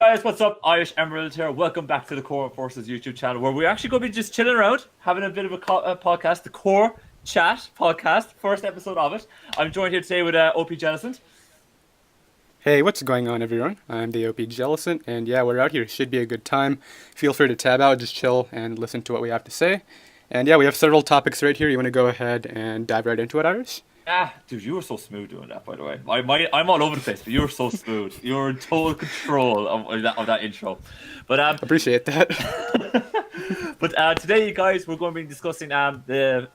Guys, what's up? IrishEmerald here. Welcome back to the Core Forces YouTube channel, where we're actually going to be just chilling around, having a bit of a podcast, the Core Chat podcast, first episode of it. I'm joined here today with OPJellicent. Hey, what's going on, everyone? I'm the OPJellicent, and yeah, we're out here. Should be a good time. Feel free to tab out, just chill, and listen to what we have to say. And yeah, we have several topics right here. You want to go ahead and dive right into it, Irish? Dude, you were so smooth doing that, by the way. I'm all over the place, but you were so smooth. You were in total control of that intro. But Appreciate that. But today, you guys, we're going to be discussing the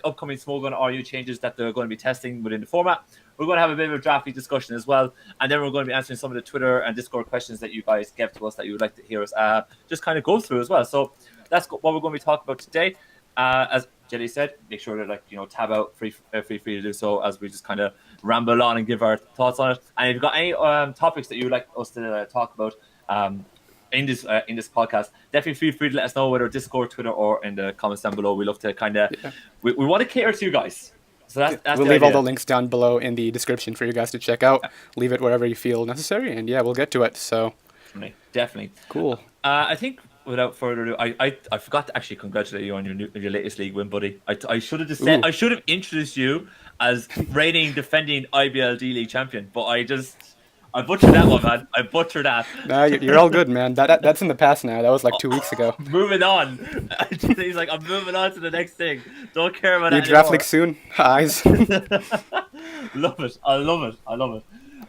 upcoming Smogon RU changes that they're going to be testing within the format. We're going to have a bit of a drafty discussion as well, and then we're going to be answering some of the Twitter and Discord questions that you guys gave to us that you would like to hear us just kind of go through as well. So that's what we're going to be talking about today. As Jelly said, make sure to tab out, free to do so as we just kind of ramble on and give our thoughts on it. And if you've got any topics that you would like us to talk about in this podcast, definitely feel free to let us know, whether Discord, Twitter, or in the comments down below. We love to we want to cater to you guys. So that's we'll leave all the links down below in the description for you guys to check out. Leave it wherever you feel necessary, and yeah, we'll get to it. So definitely cool. I think without further ado, I forgot to actually congratulate you on your latest league win, buddy. I should have just said, I should have introduced you as reigning, defending IBLD league champion, but I butchered that one, man. I butchered that. Nah, you're all good, man. That's in the past now. That was like 2 weeks ago. Moving on. He's like, I'm moving on to the next thing. Don't care about that anymore. Draft league soon. Eyes. Love it. I love it.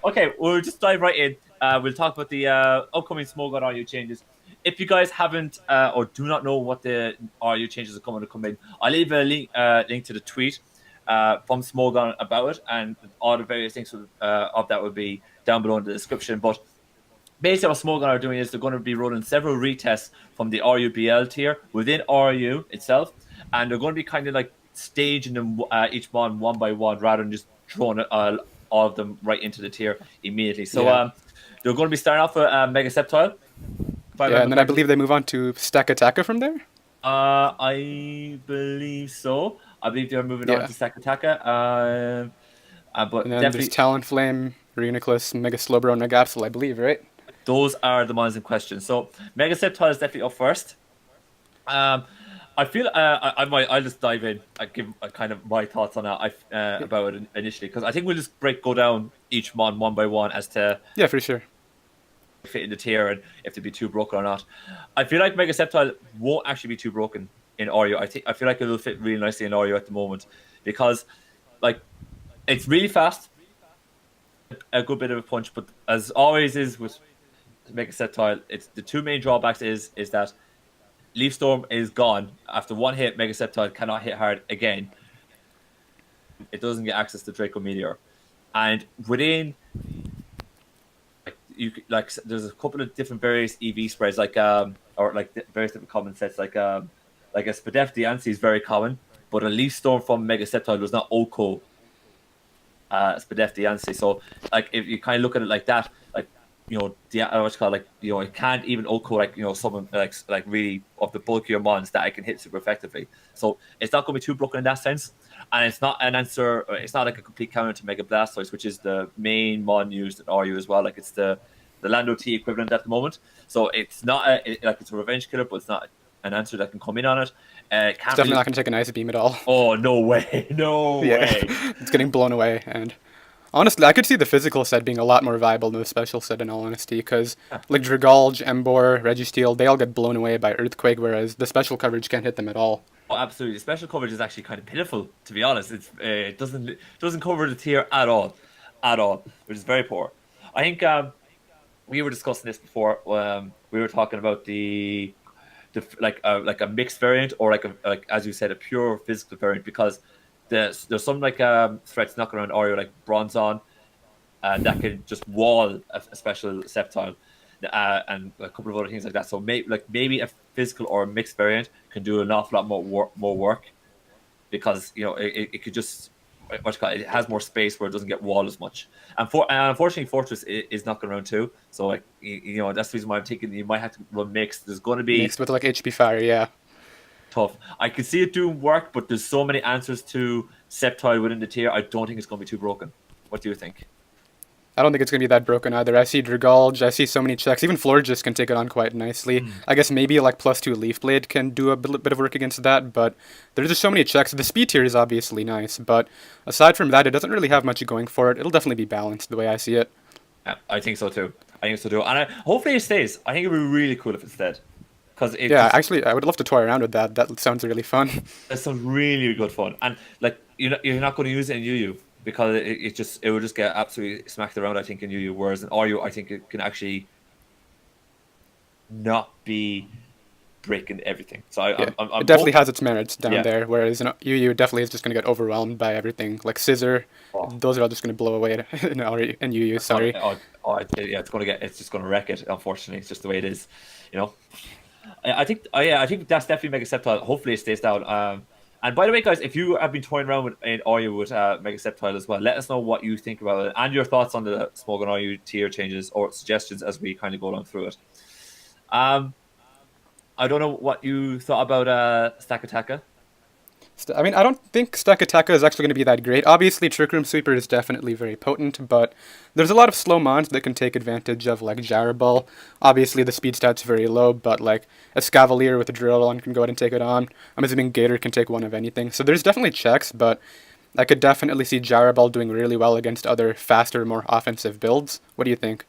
Okay, we'll just dive right in. We'll talk about the upcoming Smogon RU changes. If you guys haven't or do not know what the RU changes are coming to come in, I'll leave a link to the tweet from Smogon about it, and all the various things of that will be down below in the description. But basically what Smogon are doing is they're going to be running several retests from the RUBL tier within RU itself, and they're going to be kind of like staging them each one by one, rather than just throwing all of them right into the tier immediately. So they're going to be starting off with Mega Sceptile. Yeah, and then I believe they move on to Stack Attacker from there? I believe so. I believe they're moving on to Stack Attacker. But and then there's Talonflame, Reuniclus, Mega Slowbro, and Megapsel, I believe, right? Those are the ones in question. So Mega Sceptile is definitely up first. I feel I'll just dive in. I give kind of my thoughts on that about it initially, because I think we'll just go down each one by one as to for sure fit in the tier and if they'd be too broken or not. I feel like Mega Sceptile won't actually be too broken in RU. I feel like it'll fit really nicely in RU at the moment, because like it's really fast, a good bit of a punch, but as always is with Mega Sceptile, it's the two main drawbacks is that Leaf Storm is gone after one hit. Mega Sceptile cannot hit hard again. It doesn't get access to Draco Meteor, and within there's a couple of different various EV spreads, various different common sets, like a Spadef Diancie is very common, but a Leaf Storm from Mega Sceptile was not Oko Spadef Diancie. So like if you kind of look at it like that, it can't even Oko someone like really of the bulkier mons that I can hit super effectively. So it's not going to be too broken in that sense, and it's not an answer. It's not like a complete counter to Mega Blastoise, which is the main mon used in RU as well. Like it's the Lando T equivalent at the moment. So it's not it's a revenge killer, but it's not an answer that can come in on it. It's definitely not going to take an Ice Beam at all. Oh, no way. No way. It's getting blown away. And honestly, I could see the physical set being a lot more viable than the special set, in all honesty, because like Dragalge, Emboar, Registeel, they all get blown away by Earthquake, whereas the special coverage can't hit them at all. Oh, absolutely. The special coverage is actually kind of pitiful, to be honest. It doesn't cover the tier at all, which is very poor. I think we were discussing this before. We were talking about the a mixed variant, or like as you said, a pure physical variant, because there's some threats knocking around RU like Bronzong that can just wall a special Sceptile, and a couple of other things like that. So maybe a physical or a mixed variant can do an awful lot more work, because it could just it has more space where it doesn't get walled as much. And unfortunately, Fortress is knocking around too. So that's the reason why I'm thinking you might have to run mixed. There's going to be mixed with like HP Fire, yeah. Tough. I can see it doing work, but there's so many answers to Sceptile within the tier. I don't think it's going to be too broken. What do you think? I don't think it's going to be that broken either. I see Dragalge, I see so many checks. Even Florges can take it on quite nicely. I guess maybe like +2 Leaf Blade can do a bit of work against that, but there's just so many checks. The speed tier is obviously nice, but aside from that, it doesn't really have much going for it. It'll definitely be balanced the way I see it. Yeah, I think so too. I think so too. And hopefully it stays. I think it'd be really cool if it stayed. Because it Yeah, just, actually, I would love to toy around with that. That sounds really fun. it's some really good fun. And like you're not going to use it in UU because it will just get absolutely smacked around, I think, in UU. Whereas in RU, I think it can actually not be breaking everything. So Yeah, I'm it definitely has its merits down Yeah. there, whereas UU definitely is just going to get overwhelmed by everything. Like Scissor, Oh. those are all just going to blow away in UU, sorry. Yeah, it's just going to wreck it. Unfortunately, it's just the way it is. You know, I think, I think that's definitely Megaceptile. Hopefully, it stays down. And by the way, guys, if you have been toying around with RU with Megaceptile as well, let us know what you think about it and your thoughts on the Smogon RU tier changes or suggestions as we kind of go along through it. I don't know what you thought about Stack Attacker. I mean, I don't think Stack Attacker is actually going to be that great. Obviously, Trick Room Sweeper is definitely very potent, but there's a lot of slow mons that can take advantage of, like Jaraball. Obviously, the speed stat's very low, but like a Scavalier with a Drill on can go ahead and take it on. I'm assuming Gator can take one of anything. So there's definitely checks, but I could definitely see Jaraball doing really well against other faster, more offensive builds. What do you think?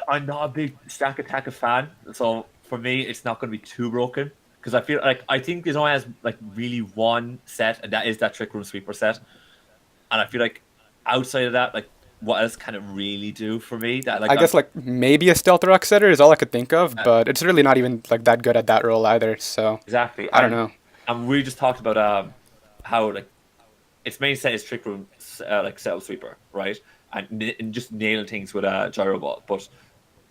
I'm not a big Stack Attacker fan, so for me, it's not going to be too broken. Because I feel like I think there's only has like really one set, and that is that Trick Room Sweeper set. And I feel like outside of that, like what else can it really do for me? That like I guess like maybe a Stealth Rock setter is all I could think of, but it's really not even like that good at that role either. So exactly. I don't know. And we just talked about how like its main set is Trick Room like Settle Sweeper, right? And just nailing things with a gyro ball. But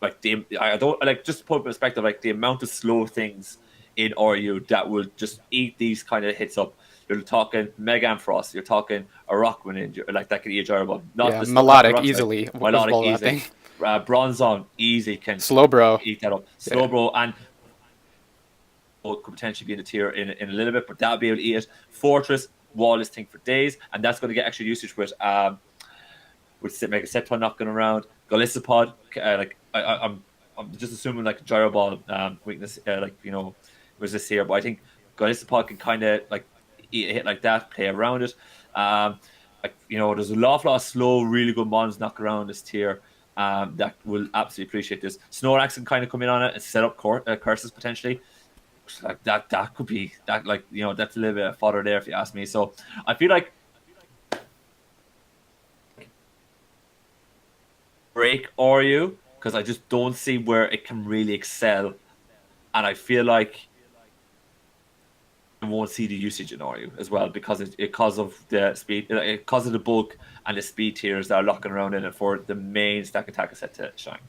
like I don't like just to put in perspective, like the amount of slow things in RU that will just eat these kind of hits up. You're talking Mega Ampharos, you're talking a Rockman, like that can eat a gyro ball. Not Yeah, the Melodic not the easily. Melodic Ball easy. wrapping. Bronzong easy can Slowbro. eat that up. Slowbro and could potentially be in the tier in a little bit, but that'll be able to eat it. Fortress, Wallace thing for days, and that's going to get extra usage with Mega Septon knocking around. Golisopod, I'm just assuming like gyro ball weakness, was this here, but I think Golisopod can kind of like eat a hit like that, play around it. There's an awful lot of slow, really good mons knocking around this tier. That will absolutely appreciate this. Snorlax can kind of come in on it and set up curses potentially. Like that could be that, that's a little bit of fodder there if you ask me. So I feel like break RU because I just don't see where it can really excel, and I feel like I won't see the usage in RU as well because because of the speed, because of the bulk and the speed tiers that are locking around in it for the main Stack Attacker set to shine.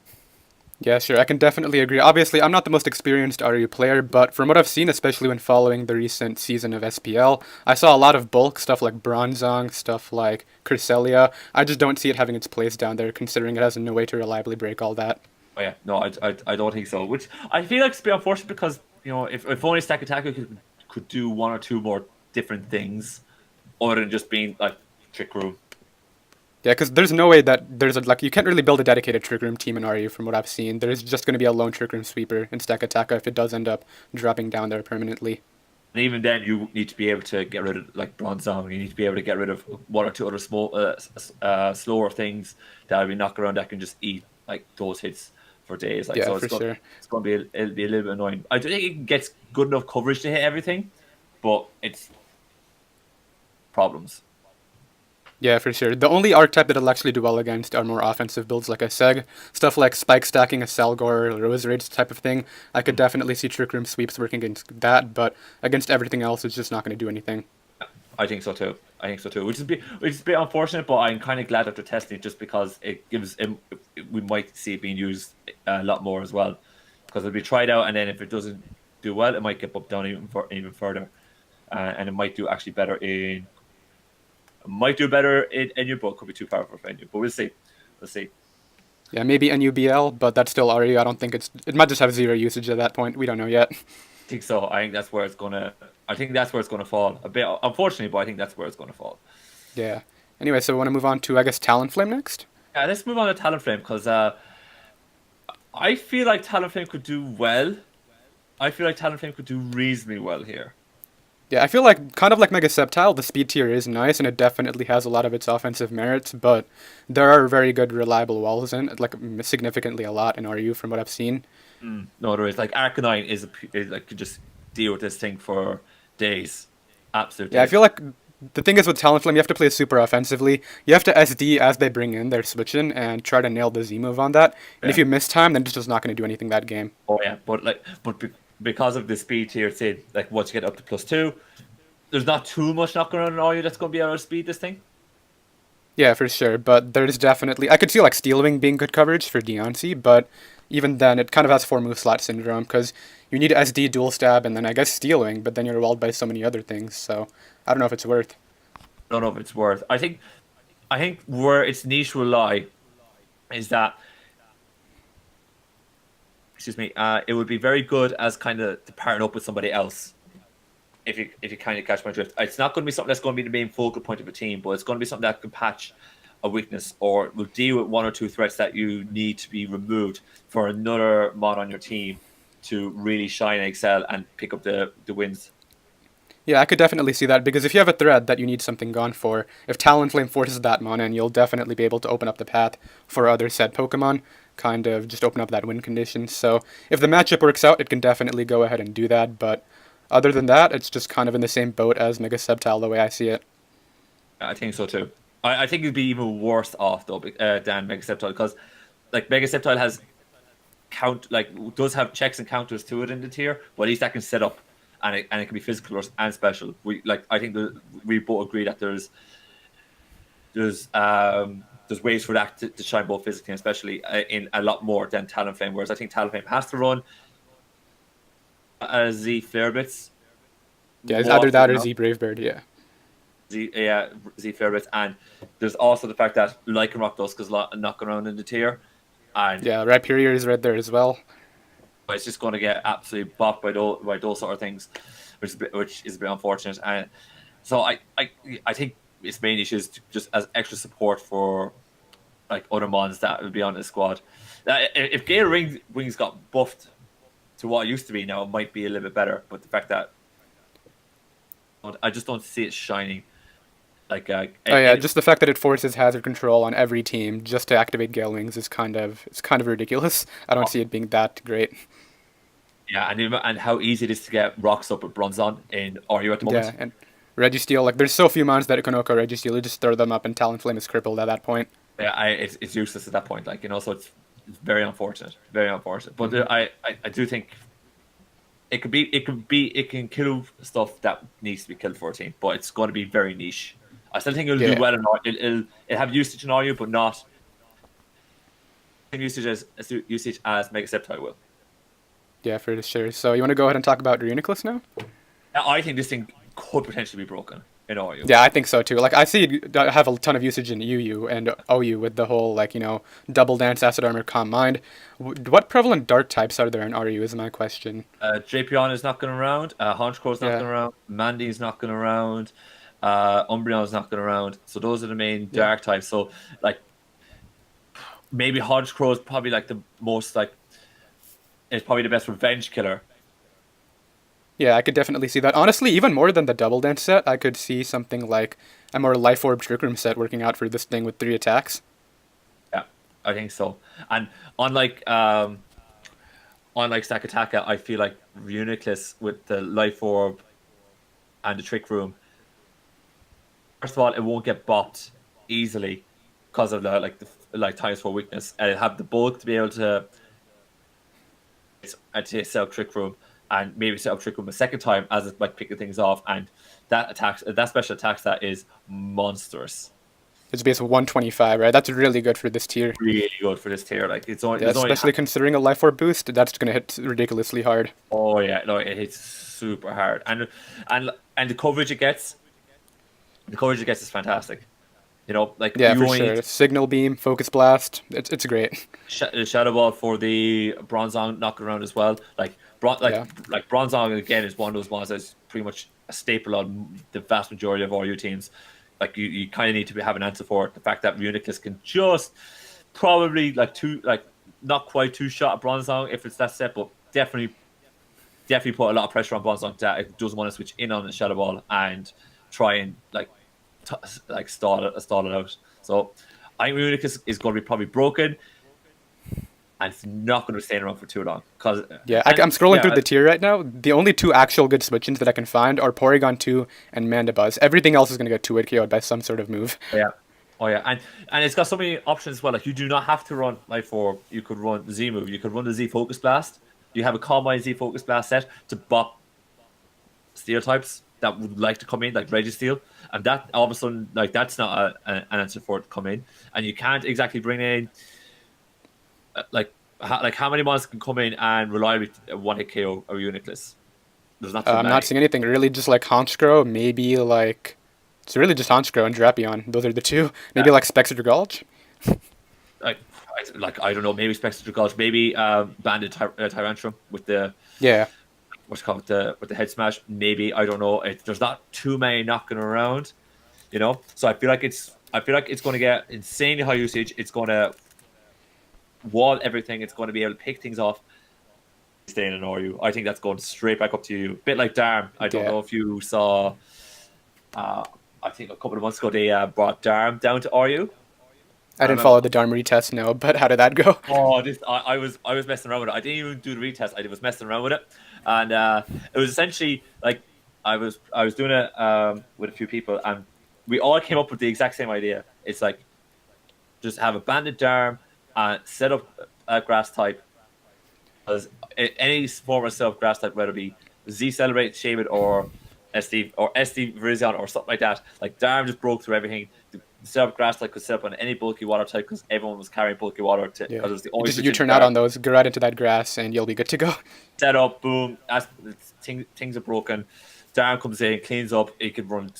Yeah, sure. I can definitely agree. Obviously, I'm not the most experienced RU player, but from what I've seen, especially when following the recent season of SPL, I saw a lot of bulk stuff like Bronzong, stuff like Cresselia. I just don't see it having its place down there, considering it has no way to reliably break all that. Oh yeah, no, I don't think so. Which I feel like it's a bit unfortunate because if only Stack Attacker could do one or two more different things, other than just being like Trick Room. Yeah, because there's no way that you can't really build a dedicated Trick Room team in RU from what I've seen. There's just going to be a lone Trick Room sweeper in Stack Attacker if it does end up dropping down there permanently. And even then, you need to be able to get rid of like Bronzong. You need to be able to get rid of one or two other slower things that will be knocking around that can just eat like those hits for days. Like, Yeah, so for sure. It's going to it'll be a little bit annoying. I don't think it gets good enough coverage to hit everything, but it's problems. Yeah, for sure. The only archetype that it'll actually do well against are more offensive builds like a Seg. Stuff like spike stacking a Selgor or Roserade type of thing. I could definitely see Trick Room sweeps working against that, but against everything else, it's just not going to do anything. I think so too. Which is a bit unfortunate, but I'm kind of glad after testing it just because it gives we might see it being used a lot more as well. Because it'll be tried out, and then if it doesn't do well, it might get bumped down even further, and it might do actually better in. Might do better in your book. Could be too powerful for NU, but we'll see. We'll see. Yeah, maybe NUBL, but that's still RU. I don't think it might just have zero usage at that point. We don't know yet. I think so. I think that's where it's gonna fall a bit, unfortunately, but I think that's where it's gonna fall. Yeah. Anyway, so we want to move on to, I guess, Talonflame next? Yeah, let's move on to Talonflame because I feel like Talonflame could do well. I feel like Talonflame could do reasonably well here. Yeah, I feel like, kind of like Mega Sceptile, the speed tier is nice, and it definitely has a lot of its offensive merits, but there are very good, reliable walls in it, like, significantly a lot in RU from what I've seen. No, there is like Arcanine is like could just deal with this thing for days, absolute Yeah, I days. feel like the thing is with Talonflame, you have to play super offensively. You have to SD as they bring in their switch-in and try to nail the Z move on that. And if Yeah. you miss time, then it's just not going to do anything that game. Oh yeah, because of the speed tier, say like once you get up to +2, there's not too much knocking around on you that's going to be able to speed this thing. Yeah, for sure. But there's definitely I could see like Steel Wing being good coverage for Deontay, but even then, it kind of has 4 move slot syndrome because you need SD, dual stab, and then I guess Steel Wing, but then you're walled by so many other things. So I don't know if it's worth. I don't know if it's worth. I think where its niche will lie is that, excuse me, it would be very good as kind of to partner up with somebody else. If you kind of catch my drift, it's not going to be something that's going to be the main focal point of a team, but it's going to be something that can patch a weakness or will deal with one or two threats that you need to be removed for another mod on your team to really shine and excel and pick up the wins. Yeah, I could definitely see that because if you have a thread that you need something gone for, if Talonflame forces that mana, and you'll definitely be able to open up the path for other said Pokemon, kind of just open up that win condition. So if the matchup works out, it can definitely go ahead and do that. But other than that, it's just kind of in the same boat as Mega Sceptile the way I see it. I think so too. I think it'd be even worse off though than Mega Sceptile because like Mega Sceptile has does have checks and counters to it in the tier, but at least that can set up and it can be physical and special. I think we both agree that there's ways for that to shine both physically and especially in a lot more than Talonflame. Whereas I think Talonflame has to run Z Flare Blitz. Yeah, it's more either often that than or not. Z Brave Bird, yeah. Z Flare Blitz, and there's also the fact that Lycanroc does because knocking around in the tier, and Yeah, Rhyperior is right there as well. it's just going to get absolutely bopped by those sort of things, which is a bit unfortunate. And so I think its main issue is just as extra support for like other mons that would be on the squad. If Gale Wings got buffed to what it used to be now, it might be a little bit better. But the fact that I just don't see it shining. Like Oh yeah, just the fact that it forces hazard control on every team just to activate Gale Wings is kind of ridiculous. I don't see it being that great. yeah, and how easy it is to get rocks up with Bronzon in RU at the moment. Yeah, and Registeel, like there's so few mons that can OHKO Registeel, you just throw them up and Talonflame is crippled at that point. Yeah, it's useless at that point. Like so it's very unfortunate, very unfortunate. But I do think it can kill stuff that needs to be killed for a team, but it's going to be very niche. I still think it'll Yeah. do well in it'll have usage in RU, but not same usage as Mega Sceptile will. Yeah, for sure. So you want to go ahead and talk about Reuniclus now? I think this thing could potentially be broken in RU. Yeah, I think so too. Like I see it have a ton of usage in UU and OU with the whole like double dance, acid armor, calm mind. What prevalent dark types are there in RU? Is my question. JPon is not going around. Honchcrow's not Yeah. going around. Mandy's not going around. Umbreon's not going around. So those are the main dark types. So like maybe Honchcrow is probably like the most like it's probably the best revenge killer. Yeah, I could definitely see that. Honestly, even more than the double dance set, I could see something like a more life orb trick room set working out for this thing with 3 attacks. Yeah, I think so. And unlike Sakataka, I feel like Reuniclus with the life orb and the trick room. First of all, it won't get bopped easily because of the times 4 weakness, and it'll have the bulk to be able to set up trick room and maybe set up trick room a second time as it's like picking things off, and that special attack that is monstrous. It's basically 125, right? That's really good for this tier. Really good for this tier. Like it's only, Yeah, especially considering a life orb boost, that's gonna hit ridiculously hard. oh yeah, no, it hits super hard, and the coverage it gets, is fantastic. Like Yeah, you for only sure. need Signal beam, focus blast. It's great. Shadow Ball for the Bronzong knocking around as well. Yeah. Bronzong again is one of those ones that's pretty much a staple on the vast majority of all your teams. like you kind of need to have an answer for it. The fact that Reuniclus can just probably not quite two shot at Bronzong if it's that set, but definitely put a lot of pressure on Bronzong that it doesn't want to switch in on the Shadow Ball and try and stall it out. So I think Reuniclus is going to be probably broken, and it's not going to be staying around for too long. I'm scrolling through the tier right now. The only two actual good switch-ins that I can find are Porygon 2 and Mandibuzz. Everything else is going to get 2-hit KO'd by some sort of move. Yeah. Oh yeah, and it's got so many options as well. Like you do not have to run Life 4. You could run the Z move. You could run the Z Focus Blast. You have a Calm Mind Z Focus Blast set to bop Steel types that would like to come in, like Registeel, and that all of a sudden, like that's not an answer for it to come in, and you can't exactly bring in how many monsters can come in and reliably 1-hit KO a Reuniclus. There's not. I'm not seeing anything really. Just like Honchkrow, maybe like. It's really just Honchkrow and Drapion. Those are the two. Maybe like Spectre Gulch. I don't know. Maybe Spectre Gulch. Maybe Banded Tyrantrum with the what's called with the head smash. Maybe I don't know. There's not too many knocking around, you know. So I feel like it's going to get insanely high usage. It's going to wall everything. It's going to be able to pick things off. Staying in RU. I think that's going straight back up to you. Bit like Darm. I don't know if you saw. I think a couple of months ago they brought Darm down to RU. I didn't follow the Darm retest, no, but how did that go? Oh, I was messing around with it. I didn't even do the retest. I was messing around with it, and it was essentially like I was doing it with a few people, and we all came up with the exact same idea. It's like just have a banded Darm and set up a grass type. Because any form of self grass type, whether it be Z Celebrate, Shaman, or SD Virizion or something like that, like Darm just broke through everything. The set up grass type could set up on any bulky water type because everyone was carrying bulky water. It was the only you turn out on those, go right into that grass, and you'll be good to go. Set up, boom. Things are broken. Darm comes in, cleans up. It could run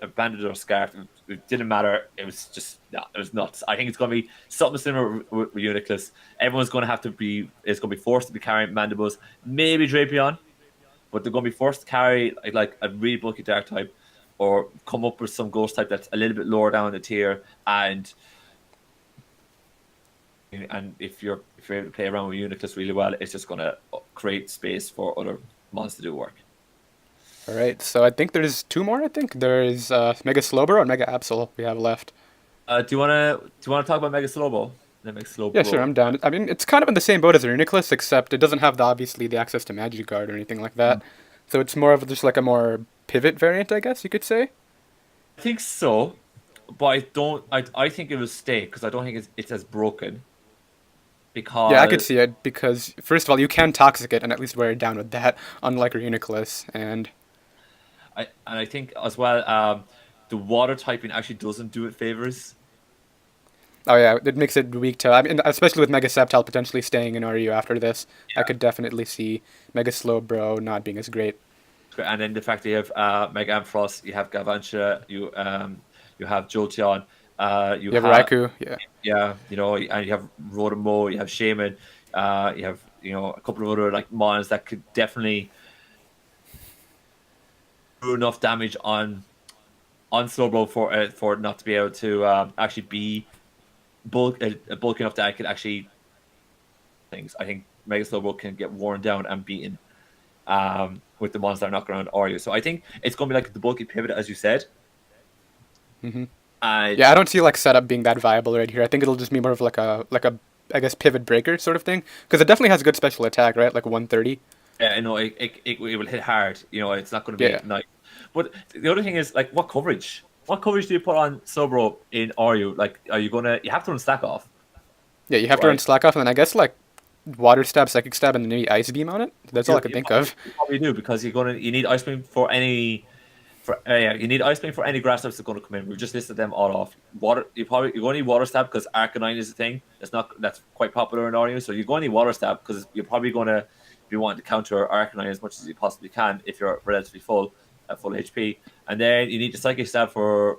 a bandage or a scarf. It didn't matter. It was just it was nuts. I think it's going to be something similar with Reuniclus. Everyone's going to have to be. It's going to be forced to be carrying Mandibuzz, maybe Drapion, but they're going to be forced to carry like a really bulky dark type, or come up with some ghost type that's a little bit lower down the tier. And if you're able to play around with Reuniclus really well, it's just going to create space for other monsters to do work. All right, so I think there's two more. I think there's Mega Slowbro and Mega Absol we have left. Do you wanna talk about Mega Slowbro? Yeah, sure, I'm down. I mean, it's kind of in the same boat as Reuniclus, except it doesn't have obviously the access to Magic Guard or anything like that. So it's more of just like a more pivot variant, I guess you could say. I think so, but I don't. I think it will stay because I don't think it's as broken. Because yeah, I could see it because first of all, you can Toxic it and at least wear it down with that, unlike Reuniclus, and I think as well, the water typing actually doesn't do it favors. Oh yeah, it makes it weak to. I mean, especially with Mega Sceptile potentially staying in RU after this, I could definitely see Mega Slowbro not being as great. And then the fact that you have Mega Ampharos, you have Galvantula, you have Jolteon, you have Raikou, and you have Rotom, you have Shaman, you have a couple of other like mons that could definitely do enough damage on Slowbro for it not to be able to actually be bulky enough that I could actually things. I think Mega Slowbro can get worn down and beaten with the monsters that are knocking around Oreo. So I think it's going to be like the bulky pivot, as you said. Mm-hmm. Yeah, I don't see like setup being that viable right here. I think it'll just be more of like a I guess pivot breaker sort of thing because it definitely has good special attack, right? Like 130. Yeah, I know it will hit hard. It's not going to be nice. But the other thing is like what coverage? What coverage do you put on Slowbro in Oreo? Like, are you you have to run Slack Off? Yeah, you have to run Slack Off, and then I guess like Water Stab, Psychic Stab, and then maybe Ice Beam on it. That's all I can think of. You probably do because you need Ice Beam for any. You need Ice Beam for any grass types that's going to come in. We've just listed them all off. You're going to need Water Stab because Arcanine is a thing. That's quite popular in Oreo. So you're going to need Water Stab because you're probably going to be wanting to counter Arcanine as much as you possibly can if you're relatively full HP. And then you need the Psychic Stab for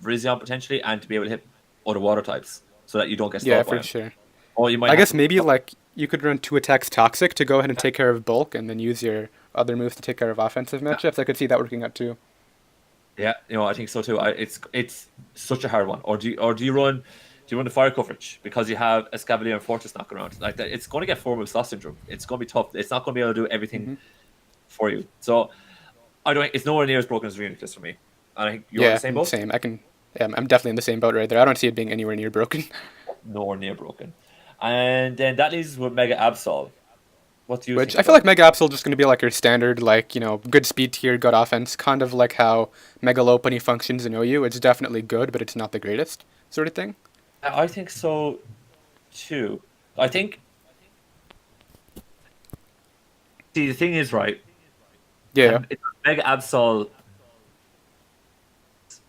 Virizion potentially and to be able to hit other water types so that you don't get stalled. Yeah, for sure. Or you might. I guess maybe like you could run 2 attacks Toxic to go ahead and take care of bulk, and then use your other moves to take care of offensive matchups. I could see that working out too. Yeah, I think so too. It's such a hard one. Or do you run the fire coverage because you have Escavalier and Fortress knocking around like that? It's going to get 4 move slot syndrome. It's going to be tough. It's not going to be able to do everything Hmm. for you. So I don't. It's nowhere near as broken as Reuniclus for me. And I think you're in the Yeah, same boat. same. Yeah, I'm definitely in the same boat right there. I don't see it being anywhere near broken. Nowhere near broken. And then that leaves us with Mega Absol. What do you Which think I feel about? like Mega Absol just going to be like your standard, like, good speed tier, good offense, kind of like how Mega Lopunny functions in OU. It's definitely good, but it's not the greatest sort of thing. I think so too. I think. See, the thing is, right? Yeah. It's Mega Absol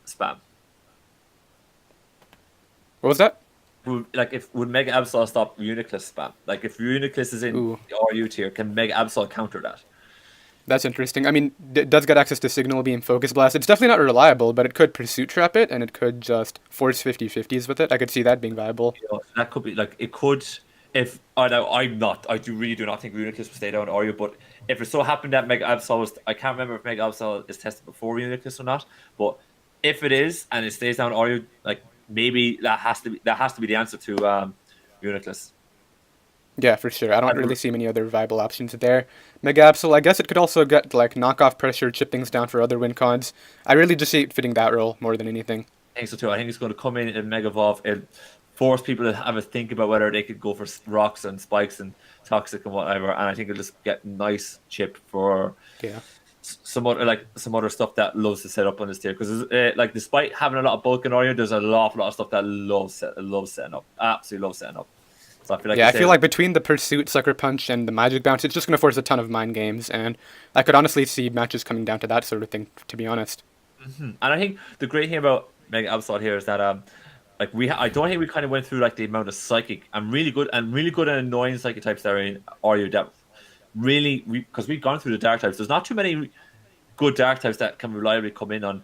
spam. What was that? Would Mega Absol stop Uniclus spam? Like if Uniclus is in Ooh, the RU tier, can Mega Absol counter that? that's interesting. I mean, it does get access to Signal Beam, Focus Blast. It's definitely not reliable, but it could Pursuit Trap it, and it could just force 50/50s with it. I could see that being viable. That could be like it could. If I know I'm not, I do not think Uniclus will stay down RU. But if it so happened that Mega Absol I can't remember if Mega Absol is tested before Uniclus or not. But if it is and it stays down RU, like maybe that has to be the answer to Uniclus. Yeah, for sure. I don't I really see many other viable options there. Mega Absol, I guess it could also get like knockoff pressure, chip things down for other win cons. I really just see it fitting that role more than anything. think so too. I think it's going to come in and Mega Evolve and force people to have a think about whether they could go for rocks and spikes and toxic and whatever. And I think it'll just get nice chip for Yeah. some other stuff that loves to set up on this tier because like despite having a lot of bulk in Oreo, there's a lot of stuff that loves setting up. Absolutely loves setting up. So I feel like Yeah, I it's feel like between the Pursuit, Sucker Punch, and the Magic Bounce, it's just going to force a ton of mind games, and I could honestly see matches coming down to that sort of thing, to be honest. and I think the great thing about Mega Absol here is that like I don't think we kind of went through like the amount of psychic and really good and annoying psychic types that are in Oreo depth. Really, because we've gone through the dark types. There's not too many good dark types that can reliably come in on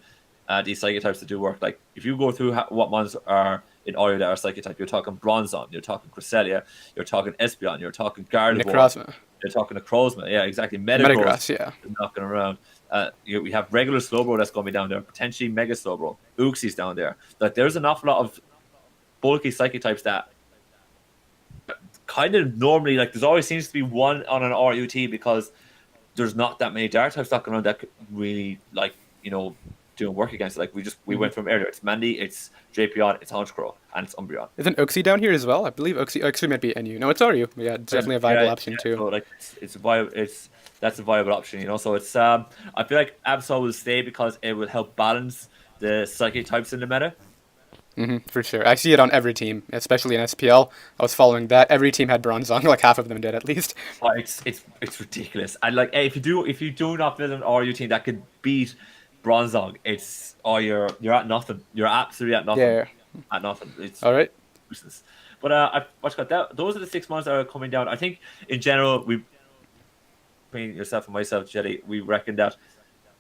these psychic types that do work. Like if you go through what mons are in Oreo that are psychic type, you're talking Bronzong, you're talking Cresselia, you're talking Espeon, you're talking Gardevoir, Necrozma. you're talking Necrozma. Yeah, exactly. Metagross Metagross, yeah. is knocking around. We have regular Slowbro that's going to be down there, potentially Mega Slowbro. Uxie's down there. Like there's an awful lot of bulky psychic types that kind of normally like there's always seems to be one on an RUT because there's not that many dark types knocking around that could really like doing work against it. Like we Hmm. went from earlier. It's Mandy, it's Drapion, it's Honchkrow, and it's Umbreon. Isn't Uxie down here as well? I believe Uxie might be NU. No, it's RU. Yeah, it's definitely a viable Yeah, option yeah. too. So like it's a viable that's a viable option. So it's I feel like Absol will stay because it will help balance the psychic types in the meta. For sure. I see it on every team, especially in SPL. I was following that. Every team had Bronzong, like half of them did at least. But it's ridiculous. And like if you do not build an RU team that could beat Bronzong, you're at nothing. You're absolutely at nothing. Yeah. At nothing. It's All right. useless. But I watched that. Those are the 6 months that are coming down. I think in general between yourself and myself, Jelly, we reckon that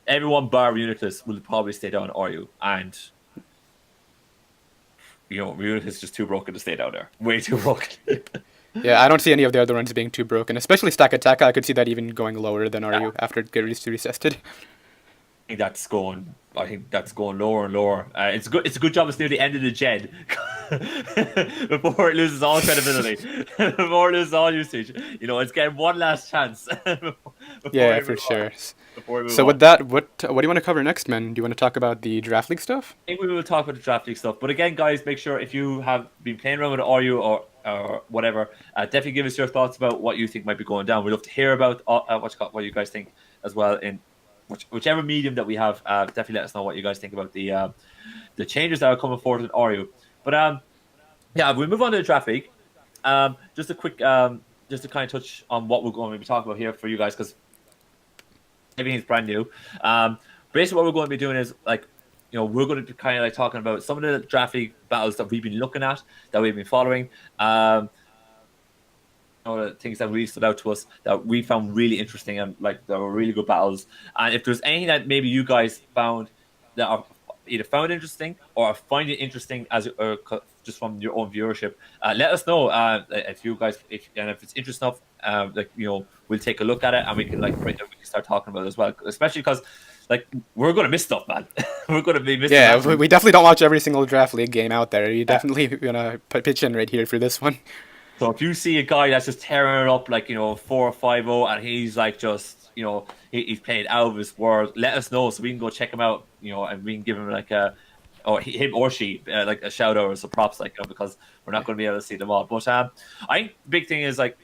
everyone bar Uniclus will probably stay down RU and Uniclus is just too broken to stay down there. Way too broken. Yeah, I don't see any of the other ones being too broken, especially Stack Attack. I could see that even going lower than RU after it gets resisted. I think that's going lower and lower. It's good. It's a good job. It's near the end of the gen before it loses all credibility, before it loses all usage. It's getting one last chance. before Yeah, we for move on, sure. before we move So on. with that, what do you want to cover next, man? Do you want to talk about the draft league stuff? I think we will talk about the draft league stuff. But again, guys, make sure if you have been playing around with RU or whatever, definitely give us your thoughts about what you think might be going down. We'd love to hear about what you guys think as well in whichever medium that we have. Definitely let us know what you guys think about the changes that are coming forward in RU. But yeah, we move on to the draft league. Just a quick, just to kind of touch on what we're going to be talking about here for you guys because everything's brand new. Basically, what we're going to be doing is we're going to be kind of like talking about some of the draft league battles that we've been looking at, that we've been following. The things that really stood out to us that we found really interesting and like there were really good battles. And if there's anything that maybe you guys found that are either found interesting or find it interesting as just from your own viewership, let us know if you guys if it's interesting enough. We'll take a look at it and we can we can start talking about it as well. Especially because like we're gonna miss stuff, man. We're gonna be missing. Yeah, That. we definitely don't watch every single draft league game out there. You definitely gonna pitch in right here for this one. So if you see a guy that's just tearing it up, like 4 or 5-0, and he's like just he's playing out of his world, let us know so we can go check him out. And we can give him like or him or she like a shout out or some props, like because we're not going to be able to see them all. But I think the big thing is like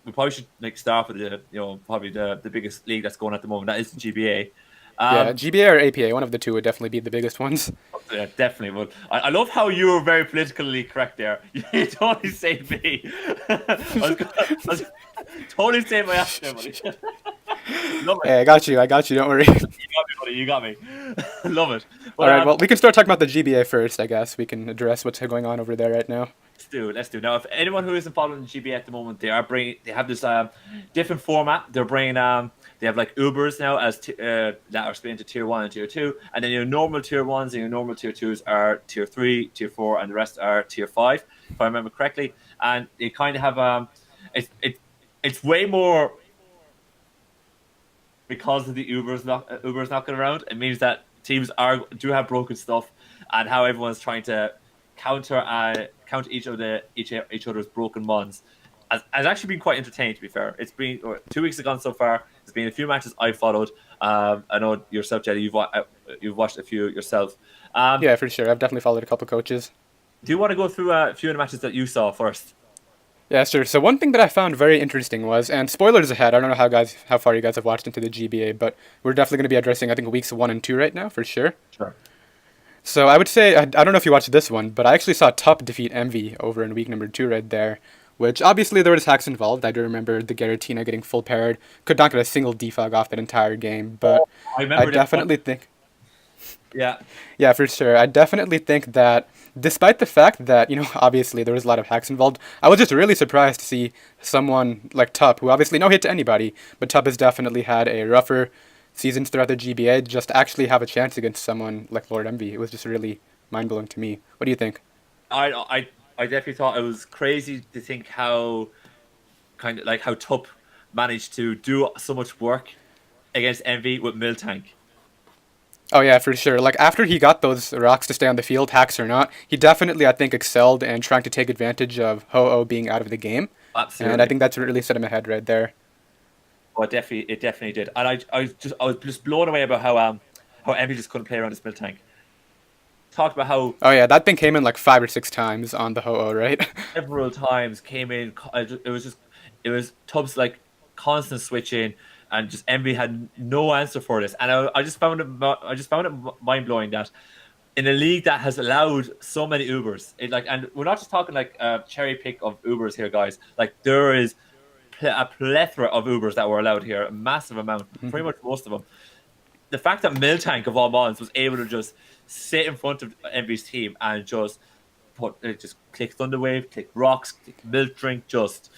we probably should like start with the probably the biggest league that's going at the moment. That is the GBA. Yeah, GBA or APA, one of the two would definitely be the biggest ones. Yeah, definitely. But I love how you were very politically correct there. You totally saved me. I was totally saved my ass there, buddy. Love it. Hey, I got you. Don't worry. You got me, buddy. You got me. Love it. But, All right, well, we can start talking about the GBA first, I guess. We can address what's going on over there right now. Let's do. Now, if anyone who isn't following the GBA at the moment, they have this different format. They're bringing they have like Ubers now as that are split into tier 1 and tier 2, and then your normal tier 1s and your normal tier 2s are tier 3, tier 4, and the rest are tier 5, if I remember correctly. And they kind of have it's way more because of the Ubers knocking around. It means that teams do have broken stuff, and how everyone's trying to counter each other's broken ones has actually been quite entertaining, to be fair. It's been 2 weeks have gone so far. There's been a few matches I've followed. I know yourself, Jelly, you've watched a few yourself. Yeah, for sure. I've definitely followed a couple coaches. Do you want to go through a few of the matches that you saw first? Yeah, sure. So one thing that I found very interesting was, and spoilers ahead, I don't know how far you guys have watched into the GBA, but we're definitely going to be addressing, I think, weeks 1 and 2 right now, for sure. Sure. So I would say, I don't know if you watched this one, but I actually saw Tup defeat Envy over in week number 2 right there, which obviously there was hacks involved. I do remember the Garatina getting full paired, could not get a single defog off that entire game, but I definitely think... Yeah. Yeah, for sure. I definitely think that despite the fact that, obviously there was a lot of hacks involved, I was just really surprised to see someone like Tup, who obviously no hit to anybody, but Tup has definitely had a rougher seasons throughout the GBA, just actually have a chance against someone like Lord Envy. It was just really mind-blowing to me. What do you think? I definitely thought it was crazy to think how Tup managed to do so much work against Envy with Miltank. Oh yeah, for sure. Like after he got those rocks to stay on the field, hacks or not, he definitely, I think, excelled in trying to take advantage of Ho-Oh being out of the game. Absolutely. And I think that's what really set him ahead right there. Oh, it definitely did. And I was just blown away about how Envy just couldn't play around this Miltank. Talked about how... Oh yeah, that thing came in like 5 or 6 times on the Ho-Oh, right? Several times came in. It was Tubbs like constant switching, and just Envy had no answer for this. And I just found it mind blowing that in a league that has allowed so many Ubers, and we're not just talking like a cherry pick of Ubers here, guys. Like there is a plethora of Ubers that were allowed here, a massive amount, pretty much most of them. The fact that Miltank of all mons was able to just sit in front of Envy's team and just click Thunderwave, click rocks, click Milk Drink, just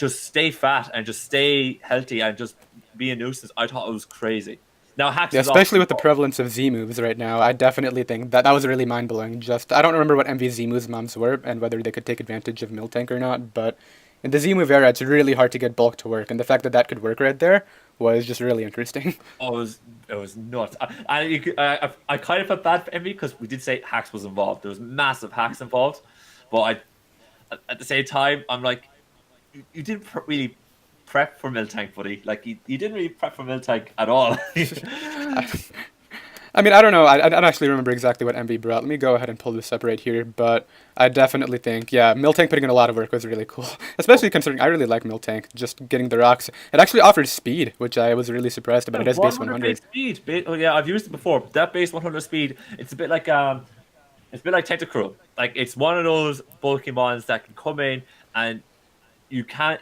stay fat and just stay healthy and just be a nuisance. I thought it was crazy. Now hacks, yeah, especially with the prevalence of Z moves right now, I definitely think that was really mind blowing. Just I don't remember what Envy's Z moves moms were and whether they could take advantage of Miltank or not, but in the Z move era, it's really hard to get bulk to work, and the fact that that could work right there was just really interesting. Oh, it was nuts. I kind of felt bad for Envy because we did say hacks was involved. There was massive hacks involved, but at the same time, I'm like, you didn't really prep for Miltank, buddy. Like you didn't really prep for Miltank at all. I mean, I don't know. I don't actually remember exactly what Envy brought. Let me go ahead and pull this up right here. But I definitely think, yeah, Miltank putting in a lot of work was really cool. Especially considering I really like Miltank. Just getting the rocks. It actually offers speed, which I was really surprised about. It has base 100. Speed. Oh yeah, I've used it before. That base 100 speed, it's a bit like Tentacruel. Like it's one of those Pokemons that can come in and you can't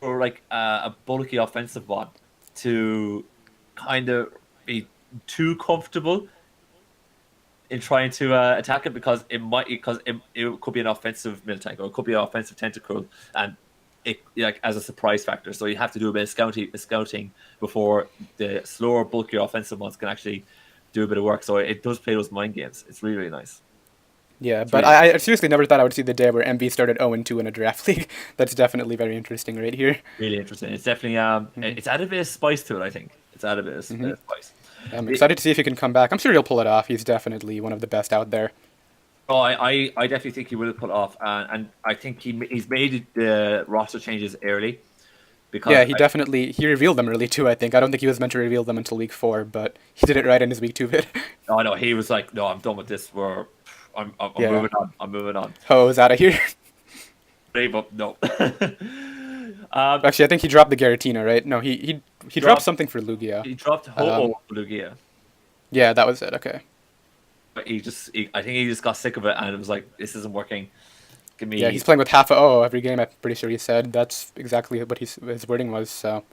or a bulky offensive one to kind of be too comfortable in trying to attack it because it could be an offensive Miltank or it could be an offensive Tentacruel, and it as a surprise factor. So you have to do a bit of scouting before the slower, bulkier offensive ones can actually do a bit of work. So it does play those mind games. It's really, really nice. Yeah, It's but really I seriously never thought I would see the day where MV started 0-2 in a draft league. That's definitely very interesting right here. really interesting. It's definitely Hmm. it's added a bit of spice to it. I think it's added a bit Hmm. of spice. I'm The- excited to see if he can come back. I'm sure he'll pull it off. He's definitely one of the best out there. Oh, I definitely think he will put off, and I think he's made the roster changes early because Yeah, he revealed them early too, I think. I don't think he was meant to reveal them until week 4, but he did it right in his week 2 bit. oh no, he was like, no, I'm done with this. I'm Yeah. moving on. I'm moving on. Ho is out of here. Brave up, no. Actually, I think he dropped the Garatina, right? No, he dropped something for Lugia. he dropped Um, Ho-Oh Lugia, yeah, that was it. Okay. but I think he just got sick of it and it was like, this isn't working. Give Yeah, me. he's playing with half a O every game. I'm pretty sure he said that's exactly what his wording was. So